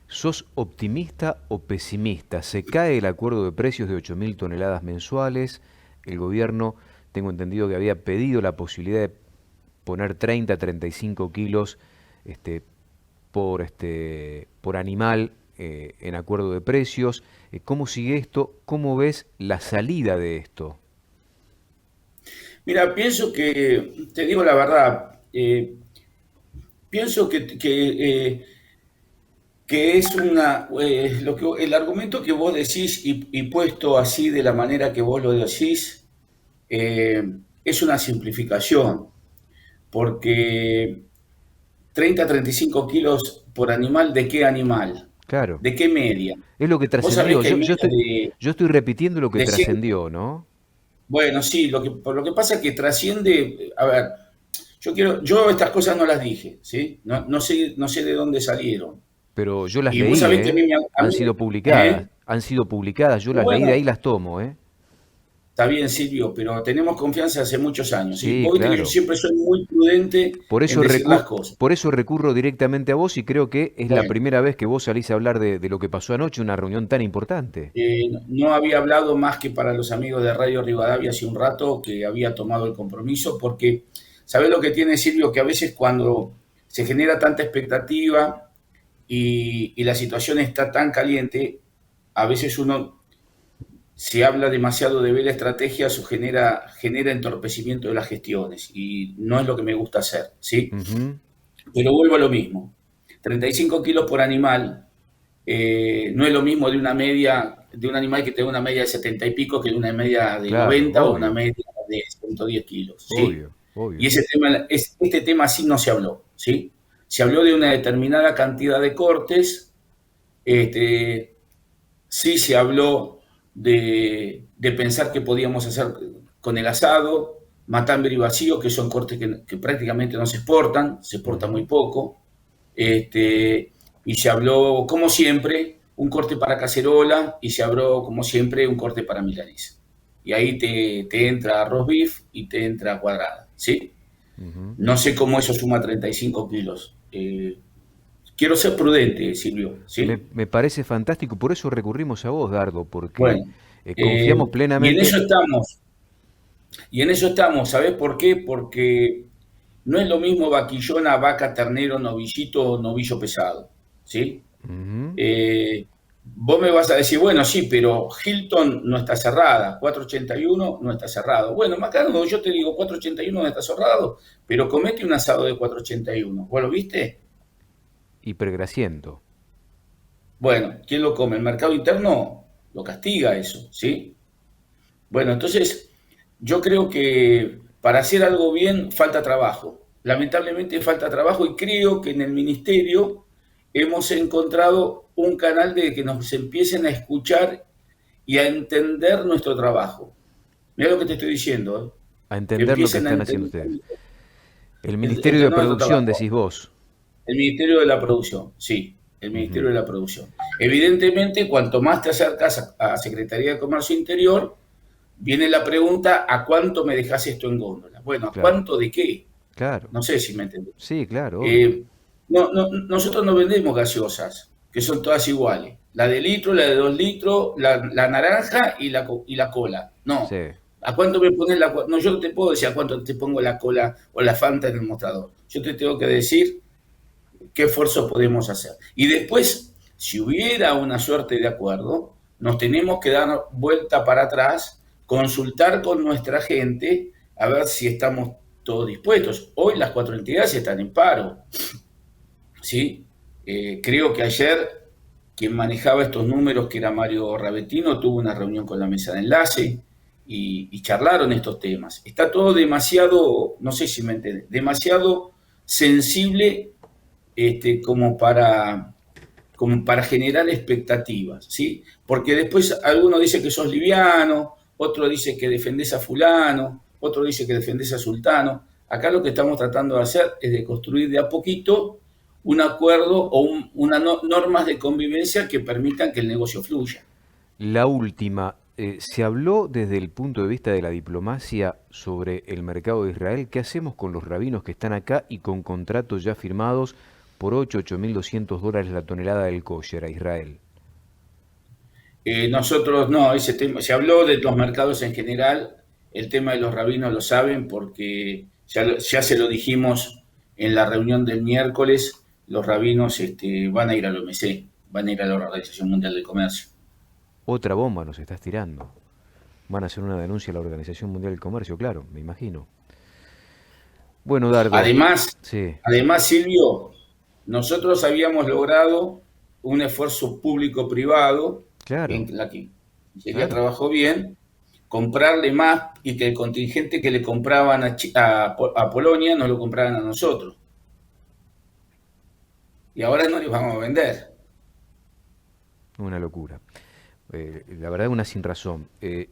¿Sos optimista o pesimista? Se cae el acuerdo de precios de 8.000 toneladas mensuales. El gobierno, tengo entendido que había pedido la posibilidad de poner 30, 35 kilos por animal en acuerdo de precios. ¿Cómo sigue esto? ¿Cómo ves la salida de esto? Mira, pienso que, te digo la verdad, pienso que es el argumento que vos decís y puesto así de la manera que vos lo decís, es una simplificación, porque 30 a 35 kilos por animal, ¿de qué animal? Claro. ¿De qué media? Es lo que trascendió. Yo estoy repitiendo lo que de trascendió, ¿no? Bueno, sí, lo que pasa es que trasciende. A ver, yo estas cosas no las dije, ¿sí? No sé de dónde salieron. Pero yo las Y leí, vos sabés que a mí han sido publicadas. Han sido publicadas, yo las leí, de ahí las tomo, Está Está bien, Silvio, pero tenemos confianza hace muchos años. ¿Sí? Sí, Vos viste que yo claro. siempre soy muy prudente Por en eso, decir las cosas. por eso recurro directamente a vos y creo que es la Bueno, primera vez que vos salís a hablar de lo que pasó anoche, una reunión tan importante. no había hablado más que para los amigos de Radio Rivadavia hace un rato que había tomado el compromiso, porque ¿sabés lo que tiene, Silvio? Que a veces cuando se genera tanta expectativa y la situación está tan caliente, a veces uno se habla demasiado de ver estrategias o genera entorpecimiento de las gestiones y no es lo que me gusta hacer, ¿sí? Ujú. Pero vuelvo a lo mismo. 35 kilos por animal no es lo mismo de una media, de un animal que tenga una media de 70 y pico que de una media de Claro, 90 o una obvio, media de 110 kilos, ¿sí? obvio, obvio. Y este tema sí no se habló, ¿sí? Se habló de una determinada cantidad de cortes, este, sí se habló de pensar qué podíamos hacer con el asado, matambre y vacío, que son cortes que prácticamente no se exportan muy Ujú. poco. Y se habló, como siempre, un corte para cacerola y se habló, como siempre, un corte para milanesa. Y ahí te entra roast beef y te entra cuadrada, ¿sí? Ujú. No sé cómo eso suma 35 kilos. Quiero ser prudente, Silvio, ¿sí? Me parece fantástico, por eso recurrimos a vos, Dardo, porque Bueno, confiamos y en plenamente. eso estamos. Y en eso estamos, ¿sabés por qué? Porque no es lo mismo vaquillona, vaca, ternero, novillito o novillo pesado, ¿sí? Ujú. Vos me vas a decir, bueno, sí, pero Hilton no está cerrada, 481 no está cerrado. Bueno, Macardo, yo te digo, 481 no está cerrado, pero comete un asado de 481. ¿Vos lo viste? Hipergrasiento. Bueno, ¿quién lo come? El mercado interno lo castiga eso, ¿sí? Bueno, entonces yo creo que para hacer algo bien falta trabajo. Lamentablemente falta trabajo y creo que en el ministerio hemos encontrado un canal de que nos empiecen a escuchar y a entender nuestro trabajo. Mira lo que te estoy diciendo, ¿eh? A Que entender lo que empiecen a están haciendo entender ustedes. El Ministerio de nuestro Producción, trabajo. decís vos. El Ministerio de la Producción, sí, el Ministerio Ujú. de la Producción. Evidentemente, cuanto más te acercas a Secretaría de Comercio Interior, viene la pregunta, ¿a cuánto me dejas esto en góndola? Bueno, ¿a Claro, cuánto de qué? claro. No sé si me entendés. Sí, claro, obvio. Nosotros no vendemos gaseosas, que son todas iguales. La de litro, la de 2 litros, la naranja y la cola. Sí. No. ¿A cuánto me pones la cola? No, yo no te puedo decir a cuánto te pongo la cola o la Fanta en el mostrador. Yo te tengo que decir qué esfuerzo podemos hacer. Y después, si hubiera una suerte de acuerdo, nos tenemos que dar vuelta para atrás, consultar con nuestra gente, a ver si estamos todos dispuestos. Hoy las 4 entidades están en paro, ¿sí? Creo que ayer quien manejaba estos números, que era Mario Ravetino, tuvo una reunión con la mesa de enlace y charlaron estos temas. Está todo demasiado, no sé si me entienden, demasiado sensible como para generar expectativas, ¿sí? Porque después alguno dice que sos liviano, otro dice que defendés a fulano, otro dice que defendés a sultano. Acá lo que estamos tratando de hacer es de construir de a poquito un acuerdo o normas de convivencia que permitan que el negocio fluya. La última, se habló desde el punto de vista de la diplomacia sobre el mercado de Israel. ¿Qué hacemos con los rabinos que están acá y con contratos ya firmados por 8.200 dólares la tonelada del kosher a Israel? Nosotros no, ese tema, se habló de los mercados en general, el tema de los rabinos lo saben porque ya se lo dijimos en la reunión del miércoles, los rabinos van a ir al OMC, van a ir a la Organización Mundial del Comercio. Otra bomba nos estás tirando. Van a hacer una denuncia a la Organización Mundial del Comercio, claro, me imagino. Bueno, Dardo, Además, sí, además, Silvio, nosotros habíamos logrado un esfuerzo público-privado claro, en la que ya claro. trabajó bien, comprarle más y que el contingente que le compraban a Polonia nos lo compraran a nosotros. Y ahora no les vamos a vender. Una locura. La verdad, una sin razón.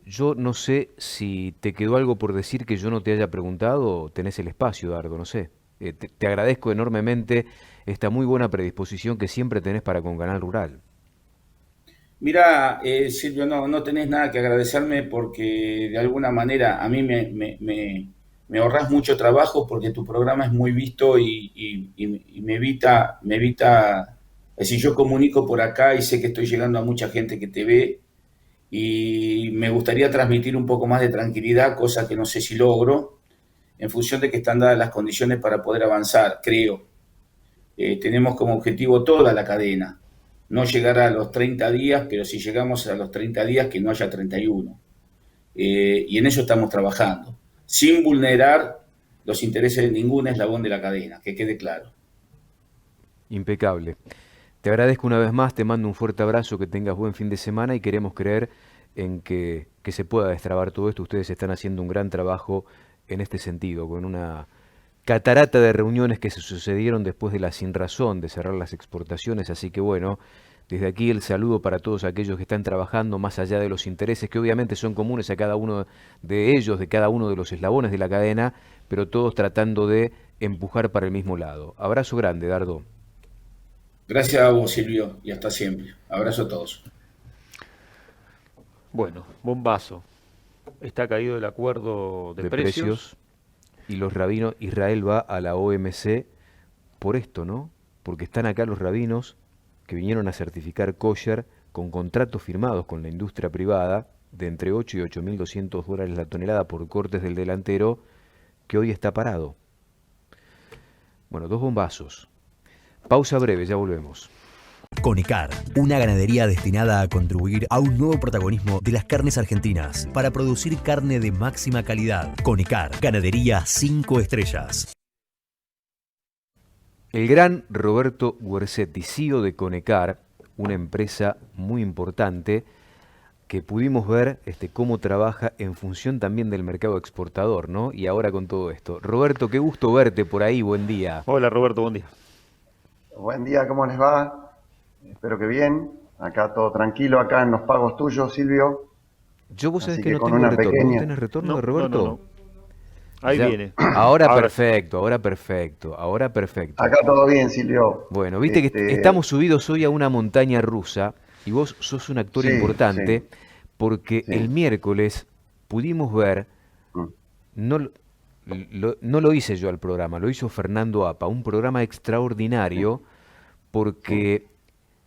Yo no sé si te quedó algo por decir que yo no te haya preguntado. Tenés el espacio, Dardo, no sé. Te agradezco enormemente esta muy buena predisposición que siempre tenés para con Canal Rural. Mira, Silvio, no tenés nada que agradecerme porque de alguna manera a mí me ahorras mucho trabajo porque tu programa es muy visto y me evita, es decir, yo comunico por acá y sé que estoy llegando a mucha gente que te ve y me gustaría transmitir un poco más de tranquilidad, cosa que no sé si logro, en función de que están dadas las condiciones para poder avanzar, creo. Tenemos como objetivo toda la cadena, no llegar a los 30 días, pero si llegamos a los 30 días, que no haya 31. Y en eso estamos trabajando, sin vulnerar los intereses de ningún eslabón de la cadena, que quede claro. Impecable. Te agradezco una vez más, te mando un fuerte abrazo, que tengas buen fin de semana y queremos creer en que se pueda destrabar todo esto. Ustedes están haciendo un gran trabajo en este sentido, con una catarata de reuniones que se sucedieron después de la sinrazón de cerrar las exportaciones, así que bueno, desde aquí el saludo para todos aquellos que están trabajando más allá de los intereses que obviamente son comunes a cada uno de ellos, de cada uno de los eslabones de la cadena, pero todos tratando de empujar para el mismo lado. Abrazo grande, Dardo. Gracias a vos, Silvio, y hasta siempre. Abrazo a todos. Bueno, bombazo. Está caído el acuerdo de precios. Y los rabinos, Israel va a la OMC por esto, ¿no? Porque están acá los rabinos que vinieron a certificar kosher con contratos firmados con la industria privada de entre 8 y 8.200 dólares la tonelada por cortes del delantero, que hoy está parado. Bueno, dos bombazos. Pausa breve, ya volvemos. Conecar, una ganadería destinada a contribuir a un nuevo protagonismo de las carnes argentinas para producir carne de máxima calidad. Conecar, ganadería 5 estrellas. El gran Roberto Guercetti, CEO de Conecar, una empresa muy importante que pudimos ver cómo trabaja en función también del mercado exportador, ¿no? Y ahora con todo esto. Roberto, qué gusto verte por ahí, buen día. Hola Roberto, buen día. Buen día, ¿cómo les va? Espero que bien. Acá todo tranquilo, acá en los pagos tuyos, Silvio. Yo vos sabés Así que no con tengo una retorno. pequeña... ¿Vos tenés retorno de No, Roberto? no. Ahí Ya- viene. Ahora perfecto, ahora perfecto, ahora perfecto. Acá todo bien, Silvio. Bueno, viste que estamos subidos hoy a una montaña rusa y vos sos un actor Sí, importante sí. porque Sí. el miércoles pudimos ver, Mm. no lo hice yo al programa, lo hizo Fernando Apa, un programa extraordinario porque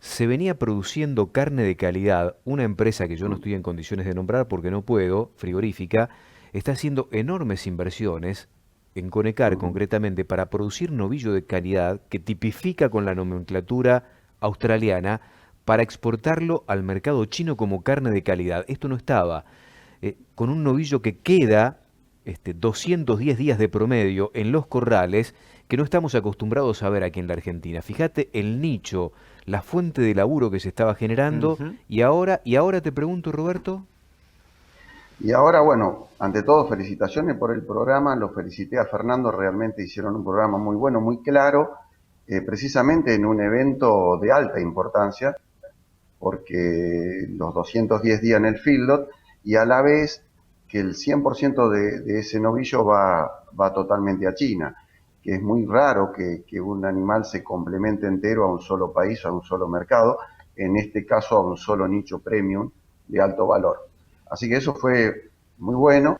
se venía produciendo carne de calidad. Una empresa que yo no estoy en condiciones de nombrar porque no puedo, frigorífica, está haciendo enormes inversiones en Conecar concretamente para producir novillo de calidad que tipifica con la nomenclatura australiana para exportarlo al mercado chino como carne de calidad. Esto no estaba. Con un novillo que queda 210 días de promedio en los corrales que no estamos acostumbrados a ver aquí en la Argentina. Fíjate el nicho, la fuente de laburo que se estaba generando y ahora te pregunto, Roberto. Y ahora, bueno, ante todo, felicitaciones por el programa. Lo felicité a Fernando, realmente hicieron un programa muy bueno, muy claro, precisamente en un evento de alta importancia, porque los 210 días en el feedlot y a la vez que el 100% de ese novillo va totalmente a China, que es muy raro que un animal se complemente entero a un solo país o a un solo mercado, en este caso a un solo nicho premium de alto valor. Así que eso fue muy bueno.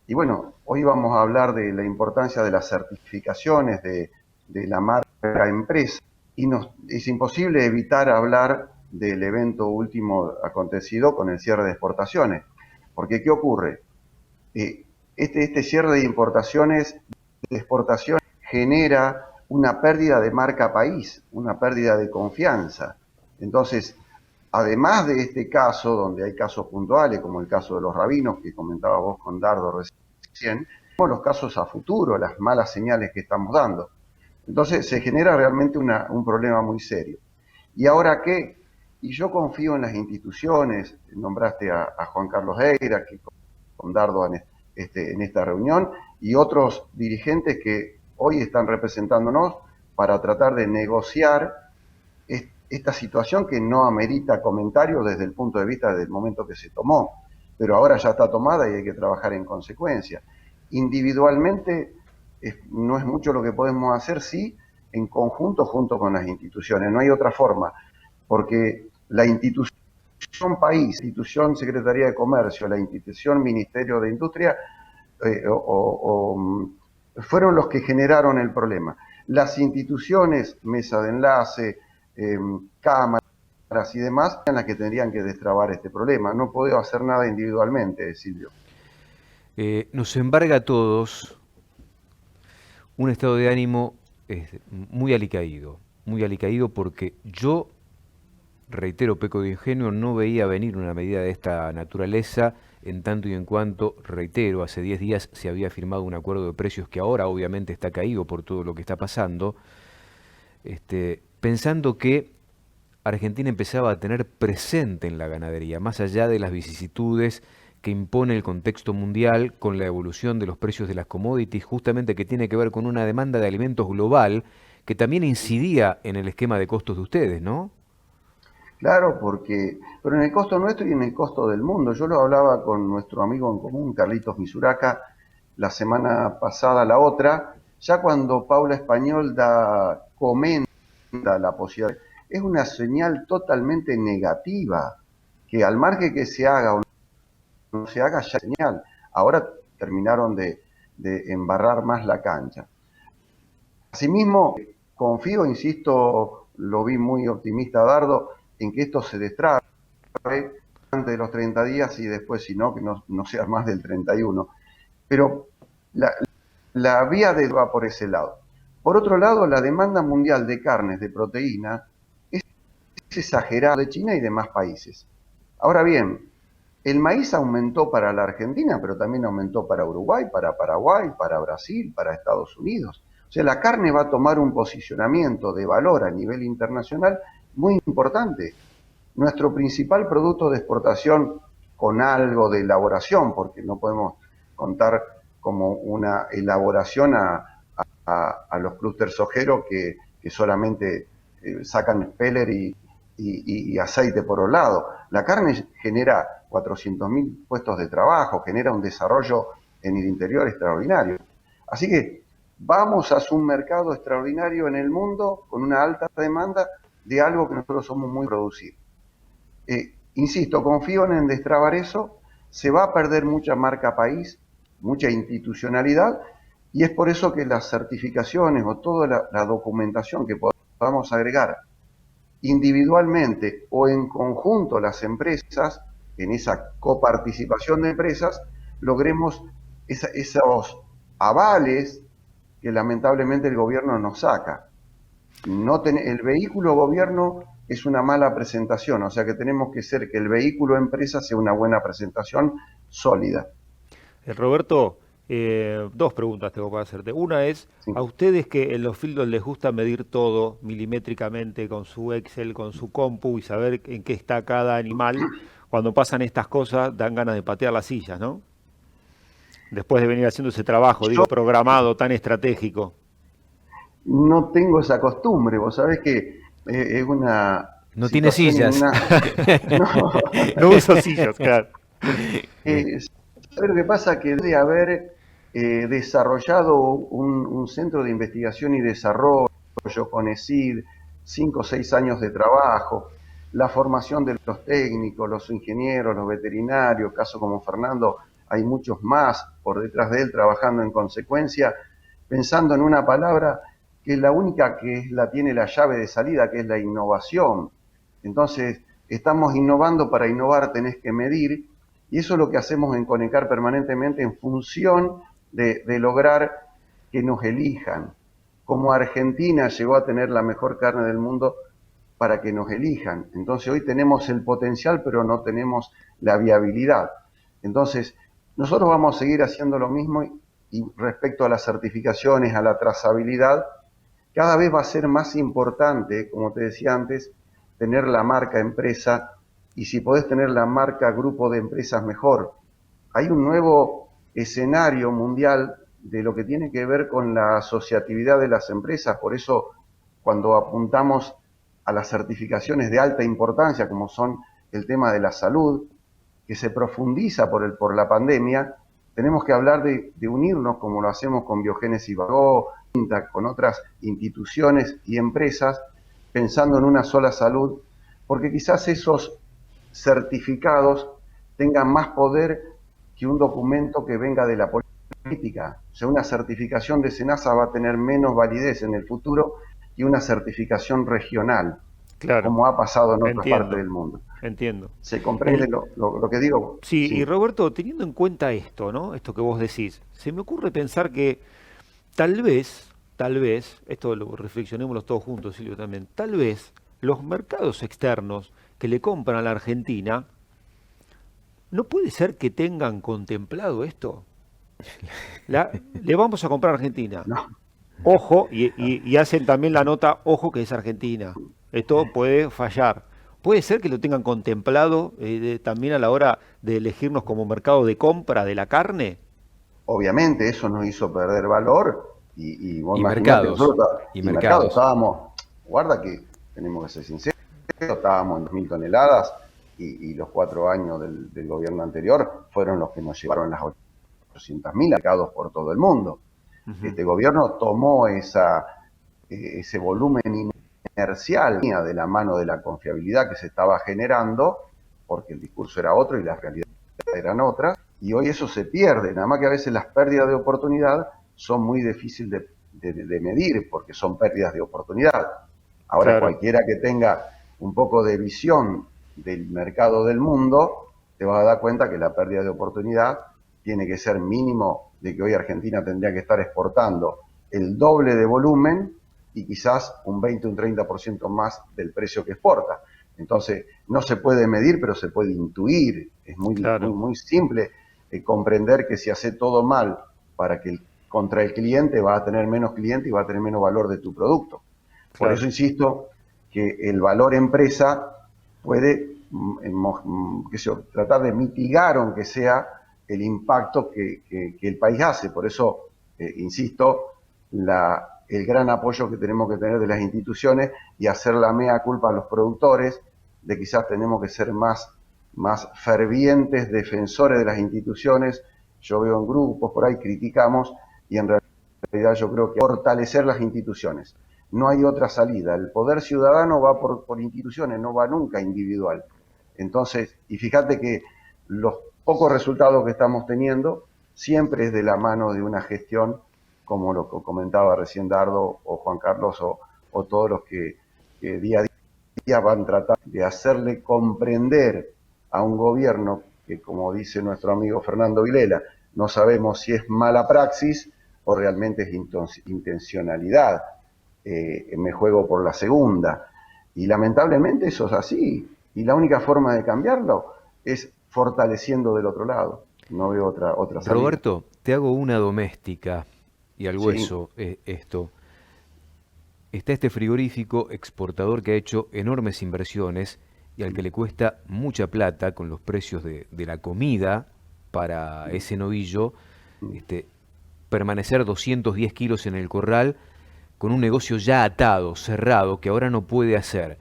Y bueno, hoy vamos a hablar de la importancia de las certificaciones de la marca empresa. Y es imposible evitar hablar del evento último acontecido con el cierre de exportaciones. Porque ¿qué ocurre? Este cierre de importaciones, de exportaciones, genera una pérdida de marca país, una pérdida de confianza. Entonces, además de este caso, donde hay casos puntuales, como el caso de los rabinos, que comentaba vos con Dardo recién, los casos a futuro, las malas señales que estamos dando. Entonces, se genera realmente un problema muy serio. ¿Y ahora qué? Y yo confío en las instituciones, nombraste a Juan Carlos Eira, que con Dardo en esta reunión, y otros dirigentes que hoy están representándonos para tratar de negociar esta situación que no amerita comentarios desde el punto de vista del momento que se tomó, pero ahora ya está tomada y hay que trabajar en consecuencia. Individualmente no es mucho lo que podemos hacer, sí, en conjunto junto con las instituciones, no hay otra forma, porque la institución institución país, institución Secretaría de Comercio, la institución Ministerio de Industria, fueron los que generaron el problema. Las instituciones, mesa de enlace, cámaras y demás, son las que tendrían que destrabar este problema. No puedo hacer nada individualmente, Silvio. Nos embarga a todos un estado de ánimo muy alicaído porque yo, reitero, peco de ingenuo, no veía venir una medida de esta naturaleza, en tanto y en cuanto, reitero, hace 10 días se había firmado un acuerdo de precios que ahora obviamente está caído por todo lo que está pasando, pensando que Argentina empezaba a tener presente en la ganadería, más allá de las vicisitudes que impone el contexto mundial con la evolución de los precios de las commodities, justamente que tiene que ver con una demanda de alimentos global que también incidía en el esquema de costos de ustedes, ¿no? Claro, pero en el costo nuestro y en el costo del mundo. Yo lo hablaba con nuestro amigo en común, Carlitos Misuraca, la semana pasada, la otra, ya cuando Paula Español comenta la posibilidad, es una señal totalmente negativa, que al margen que se haga o no se haga, ya es señal. Ahora terminaron de embarrar más la cancha. Asimismo, confío, insisto, lo vi muy optimista Dardo, en que esto se destrabe antes de los 30 días y después, si no, que no sea más del 31. Pero la vía va por ese lado. Por otro lado, la demanda mundial de carnes, de proteína, es exagerada de China y demás países. Ahora bien, el maíz aumentó para la Argentina, pero también aumentó para Uruguay, para Paraguay, para Brasil, para Estados Unidos. O sea, la carne va a tomar un posicionamiento de valor a nivel internacional muy importante. Nuestro principal producto de exportación con algo de elaboración, porque no podemos contar como una elaboración a los clústeres sojeros que solamente sacan speller y aceite por un lado. La carne genera 400.000 puestos de trabajo, genera un desarrollo en el interior extraordinario. Así que vamos hacia un mercado extraordinario en el mundo con una alta demanda de algo que nosotros somos muy producidos. Insisto, confío en destrabar eso, se va a perder mucha marca país, mucha institucionalidad, y es por eso que las certificaciones o toda la documentación que podamos agregar individualmente o en conjunto las empresas, en esa coparticipación de empresas, logremos esos avales que lamentablemente el gobierno nos saca. El vehículo gobierno es una mala presentación, o sea que tenemos que hacer que el vehículo empresa sea una buena presentación sólida. Roberto, dos preguntas tengo para hacerte. Una es, Sí. a ustedes que en los fieldos les gusta medir todo milimétricamente con su Excel, con su compu y saber en qué está cada animal, cuando pasan estas cosas dan ganas de patear las sillas, ¿no? Después de venir haciendo ese trabajo, digo, programado, tan estratégico. No tengo esa costumbre, vos sabés que es una... No tiene sillas. No uso sillas, claro. ¿Sabés lo que pasa? Que debe haber desarrollado un centro de investigación y desarrollo con ESID, 5 o 6 años de trabajo, la formación de los técnicos, los ingenieros, los veterinarios, caso como Fernando, hay muchos más por detrás de él trabajando en consecuencia, pensando en una palabra que es la única que tiene la llave de salida, que es la innovación. Entonces, estamos innovando, para innovar tenés que medir, y eso es lo que hacemos en Conecar permanentemente en función de lograr que nos elijan. Como Argentina llegó a tener la mejor carne del mundo para que nos elijan. Entonces hoy tenemos el potencial, pero no tenemos la viabilidad. Entonces, nosotros vamos a seguir haciendo lo mismo y respecto a las certificaciones, a la trazabilidad, cada vez va a ser más importante, como te decía antes, tener la marca empresa, y si podés tener la marca grupo de empresas, mejor. Hay un nuevo escenario mundial de lo que tiene que ver con la asociatividad de las empresas, por eso cuando apuntamos a las certificaciones de alta importancia, como son el tema de la salud, que se profundiza por la pandemia, tenemos que hablar de unirnos, como lo hacemos con Biogénesis Bagó, con otras instituciones y empresas, pensando en una sola salud, porque quizás esos certificados tengan más poder que un documento que venga de la política. O sea, una certificación de SENASA va a tener menos validez en el futuro que una certificación regional, Claro, como ha pasado en otras entiendo, partes del mundo. entiendo. ¿Se comprende El- lo que digo? sí, y Sí. Roberto, teniendo en cuenta esto, ¿no? Esto que vos decís, se me ocurre pensar que tal vez, esto lo reflexionémoslo todos juntos, Silvio, también, tal vez los mercados externos que le compran a la Argentina, ¿no puede ser que tengan contemplado esto? Le vamos a comprar a Argentina. No, Ojo, y hacen también la nota, ojo que es Argentina. Esto puede fallar. ¿Puede ser que lo tengan contemplado también a la hora de elegirnos como mercado de compra de la carne? obviamente eso nos hizo perder valor y vos Y imaginate, mercados. nosotros Y y mercado mercados. estábamos, guarda que tenemos que ser sinceros, estábamos en 2.000 toneladas y los 4 años del gobierno anterior fueron los que nos llevaron las 800.000 mercados por todo el mundo. Ujú. Este gobierno tomó ese volumen inercial de la mano de la confiabilidad que se estaba generando, porque el discurso era otro y las realidades eran otras, y hoy eso se pierde, nada más que a veces las pérdidas de oportunidad son muy difíciles de medir, porque son pérdidas de oportunidad. Ahora Claro, cualquiera que tenga un poco de visión del mercado del mundo, te vas a dar cuenta que la pérdida de oportunidad tiene que ser mínimo, de que hoy Argentina tendría que estar exportando el doble de volumen y quizás un 20 o un 30% más del precio que exporta. Entonces, no se puede medir, pero se puede intuir. Es muy, muy, claro, muy simple comprender que si hace todo mal contra el cliente, va a tener menos cliente y va a tener menos valor de tu producto. Por eso claro. insisto que el valor empresa puede qué sé yo, tratar de mitigar, aunque sea, el impacto que el país hace. Por eso, insisto, el gran apoyo que tenemos que tener de las instituciones y hacer la mea culpa a los productores, de quizás tenemos que ser más fervientes defensores de las instituciones. Yo veo en grupos por ahí, criticamos, y en realidad yo creo que fortalecer las instituciones. No hay otra salida. El poder ciudadano va por instituciones, no va nunca individual. Entonces, y fíjate que los pocos resultados que estamos teniendo siempre es de la mano de una gestión, como lo que comentaba recién Dardo o Juan Carlos o todos los que día a día van tratando de hacerle comprender a un gobierno que, como dice nuestro amigo Fernando Vilela, no sabemos si es mala praxis o realmente es intencionalidad. Me juego por la segunda. Y lamentablemente eso es así. Y la única forma de cambiarlo es fortaleciendo del otro lado. No veo otra salida. Roberto, te hago una doméstica y al Sí, hueso esto. Está este frigorífico exportador que ha hecho enormes inversiones y al que le cuesta mucha plata con los precios de la comida para ese novillo, este, permanecer 210 kilos en el corral con un negocio ya atado, cerrado, que ahora no puede hacer.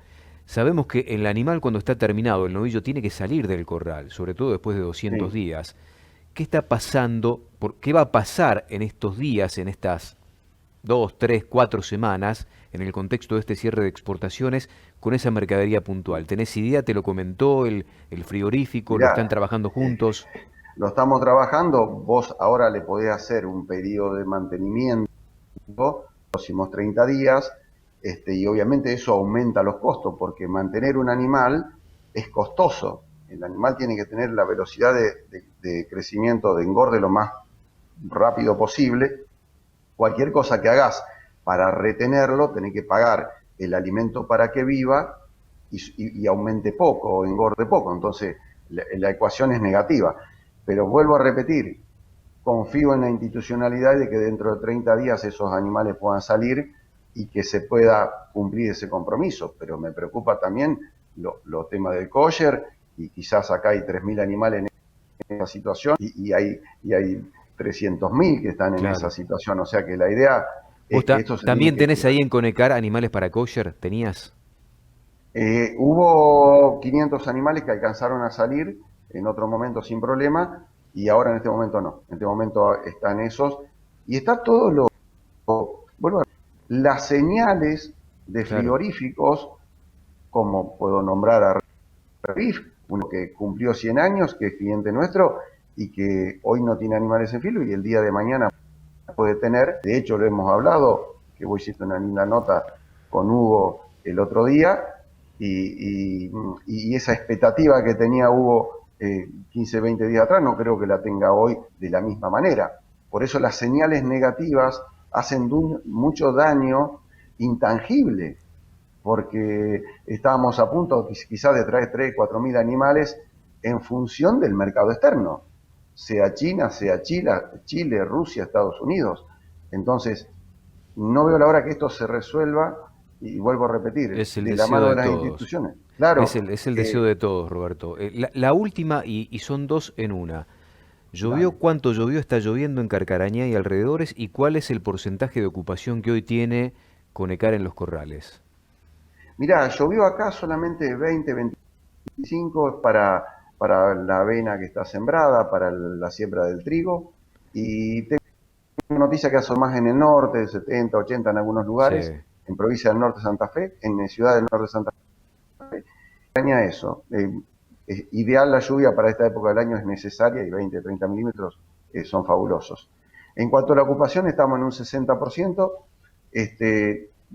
Sabemos que el animal cuando está terminado, el novillo tiene que salir del corral, sobre todo después de 200 sí. días. ¿Qué está pasando? ¿Qué va a pasar en estos días, en estas 2, 3, 4 semanas, en el contexto de este cierre de exportaciones, con esa mercadería puntual? ¿Tenés idea? ¿Te lo comentó el frigorífico? ¿Lo están Mirá, trabajando juntos? lo estamos trabajando. Vos ahora le podés hacer un periodo de mantenimiento los próximos 30 días, y obviamente eso aumenta los costos, porque mantener un animal es costoso. El animal tiene que tener la velocidad de crecimiento, de engorde lo más rápido posible. Cualquier cosa que hagas para retenerlo, tenés que pagar el alimento para que viva y aumente poco o engorde poco. Entonces, la ecuación es negativa. Pero vuelvo a repetir, confío en la institucionalidad de que dentro de 30 días esos animales puedan salir y que se pueda cumplir ese compromiso. Pero me preocupa también los temas del kosher, y quizás acá hay 3.000 animales en esa situación y hay 300.000 que están en esa Claro. situación. O sea que la idea ¿Vos es que esto se tiene también que tenés cuidar. ahí en Conecar animales para kosher? ¿Tenías? Hubo 500 animales que alcanzaron a salir en otro momento sin problema, y ahora en este momento no. En este momento están esos. Y está todo bueno, las señales de Claro. frigoríficos, como puedo nombrar a Revif, uno que cumplió 100 años, que es cliente nuestro y que hoy no tiene animales en filo y el día de mañana puede tener. De hecho, lo hemos hablado, que vos hiciste una linda nota con Hugo el otro día, y esa expectativa que tenía Hugo 15, 20 días atrás, no creo que la tenga hoy de la misma manera. Por eso las señales negativas hacen mucho daño intangible, porque estábamos a punto quizás de traer 3, 4 mil animales en función del mercado externo, sea China, sea Chile, Rusia, Estados Unidos. Entonces, no veo la hora que esto se resuelva, y vuelvo a repetir, de la mano de las instituciones. Claro, es el deseo de todos, Roberto. La última, y son dos en una. ¿Llovió? Dale. ¿Cuánto llovió? ¿Está lloviendo en Carcarañá y alrededores? ¿Y cuál es el porcentaje de ocupación que hoy tiene Conecar en los corrales? Mirá, llovió acá solamente 20, 25 para la avena que está sembrada, para la siembra del trigo, y tengo noticia que hace más en el norte, de 70, 80 en algunos lugares, Sí. en provincia del norte de Santa Fe, en ciudad del norte de Santa Fe. Extraña eso. Es ideal la lluvia para esta época del año, es necesaria, y 20, 30 milímetros son fabulosos. En cuanto a la ocupación, estamos en un 60%,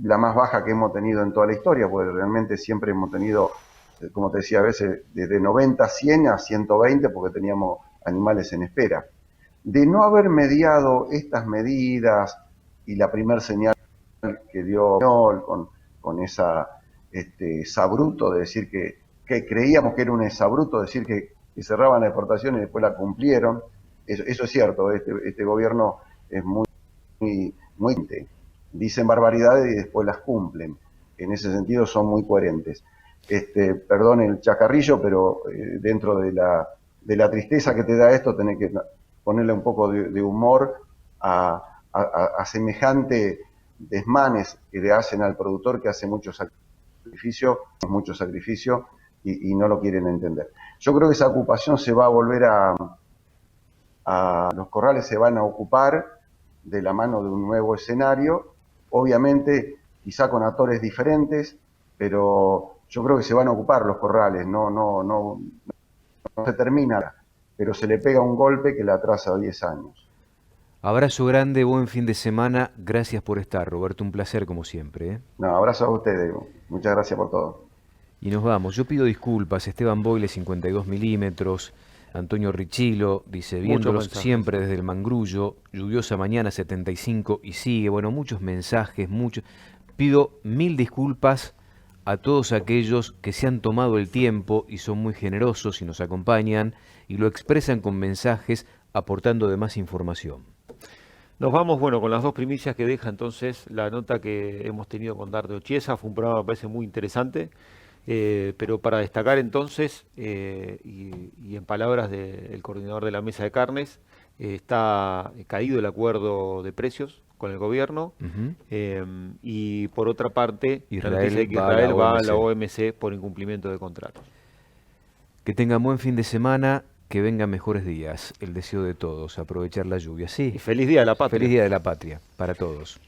la más baja que hemos tenido en toda la historia, porque realmente siempre hemos tenido, como te decía, a veces desde 90 a 100 a 120, porque teníamos animales en espera. De no haber mediado estas medidas y la primer señal que dio con esa sabruto de decir que creíamos que era un exabruto decir que cerraban la exportación y después la cumplieron, eso es cierto, este gobierno es muy dicen barbaridades y después las cumplen, en ese sentido son muy coherentes. Perdón el chacarrillo, pero dentro de la tristeza que te da esto, tenés que ponerle un poco de humor a semejante desmanes que le hacen al productor que hace mucho sacrificio y no lo quieren entender. Yo creo que esa ocupación se va a volver los corrales se van a ocupar de la mano de un nuevo escenario, obviamente quizá con actores diferentes, pero yo creo que se van a ocupar los corrales, no se termina, pero se le pega un golpe que la atrasa 10 años. Abrazo grande, buen fin de semana. Gracias por estar, Roberto. Un placer como siempre. No, abrazo a ustedes. Muchas gracias por todo. Y nos vamos. Yo pido disculpas. Esteban Boyle, 52 milímetros. Antonio Richilo dice, viéndolos siempre desde el Mangrullo. Lluviosa mañana, 75 y sigue. Bueno, muchos mensajes, muchos. Pido 1000 disculpas a todos aquellos que se han tomado el tiempo y son muy generosos y nos acompañan y lo expresan con mensajes aportando de más información. Nos vamos, bueno, con las dos primicias que deja entonces la nota que hemos tenido con Dardo Chiesa. Fue un programa, me parece, muy interesante, pero para destacar entonces, y en palabras del coordinador de la mesa de carnes, está caído el acuerdo de precios con el gobierno, y por otra parte, la noticia de que Israel va a la OMC por incumplimiento de contratos. Que tengan buen fin de semana. Que vengan mejores días, el deseo de todos, aprovechar la lluvia. Sí. Y feliz Día de la Patria. Feliz Día de la Patria para todos.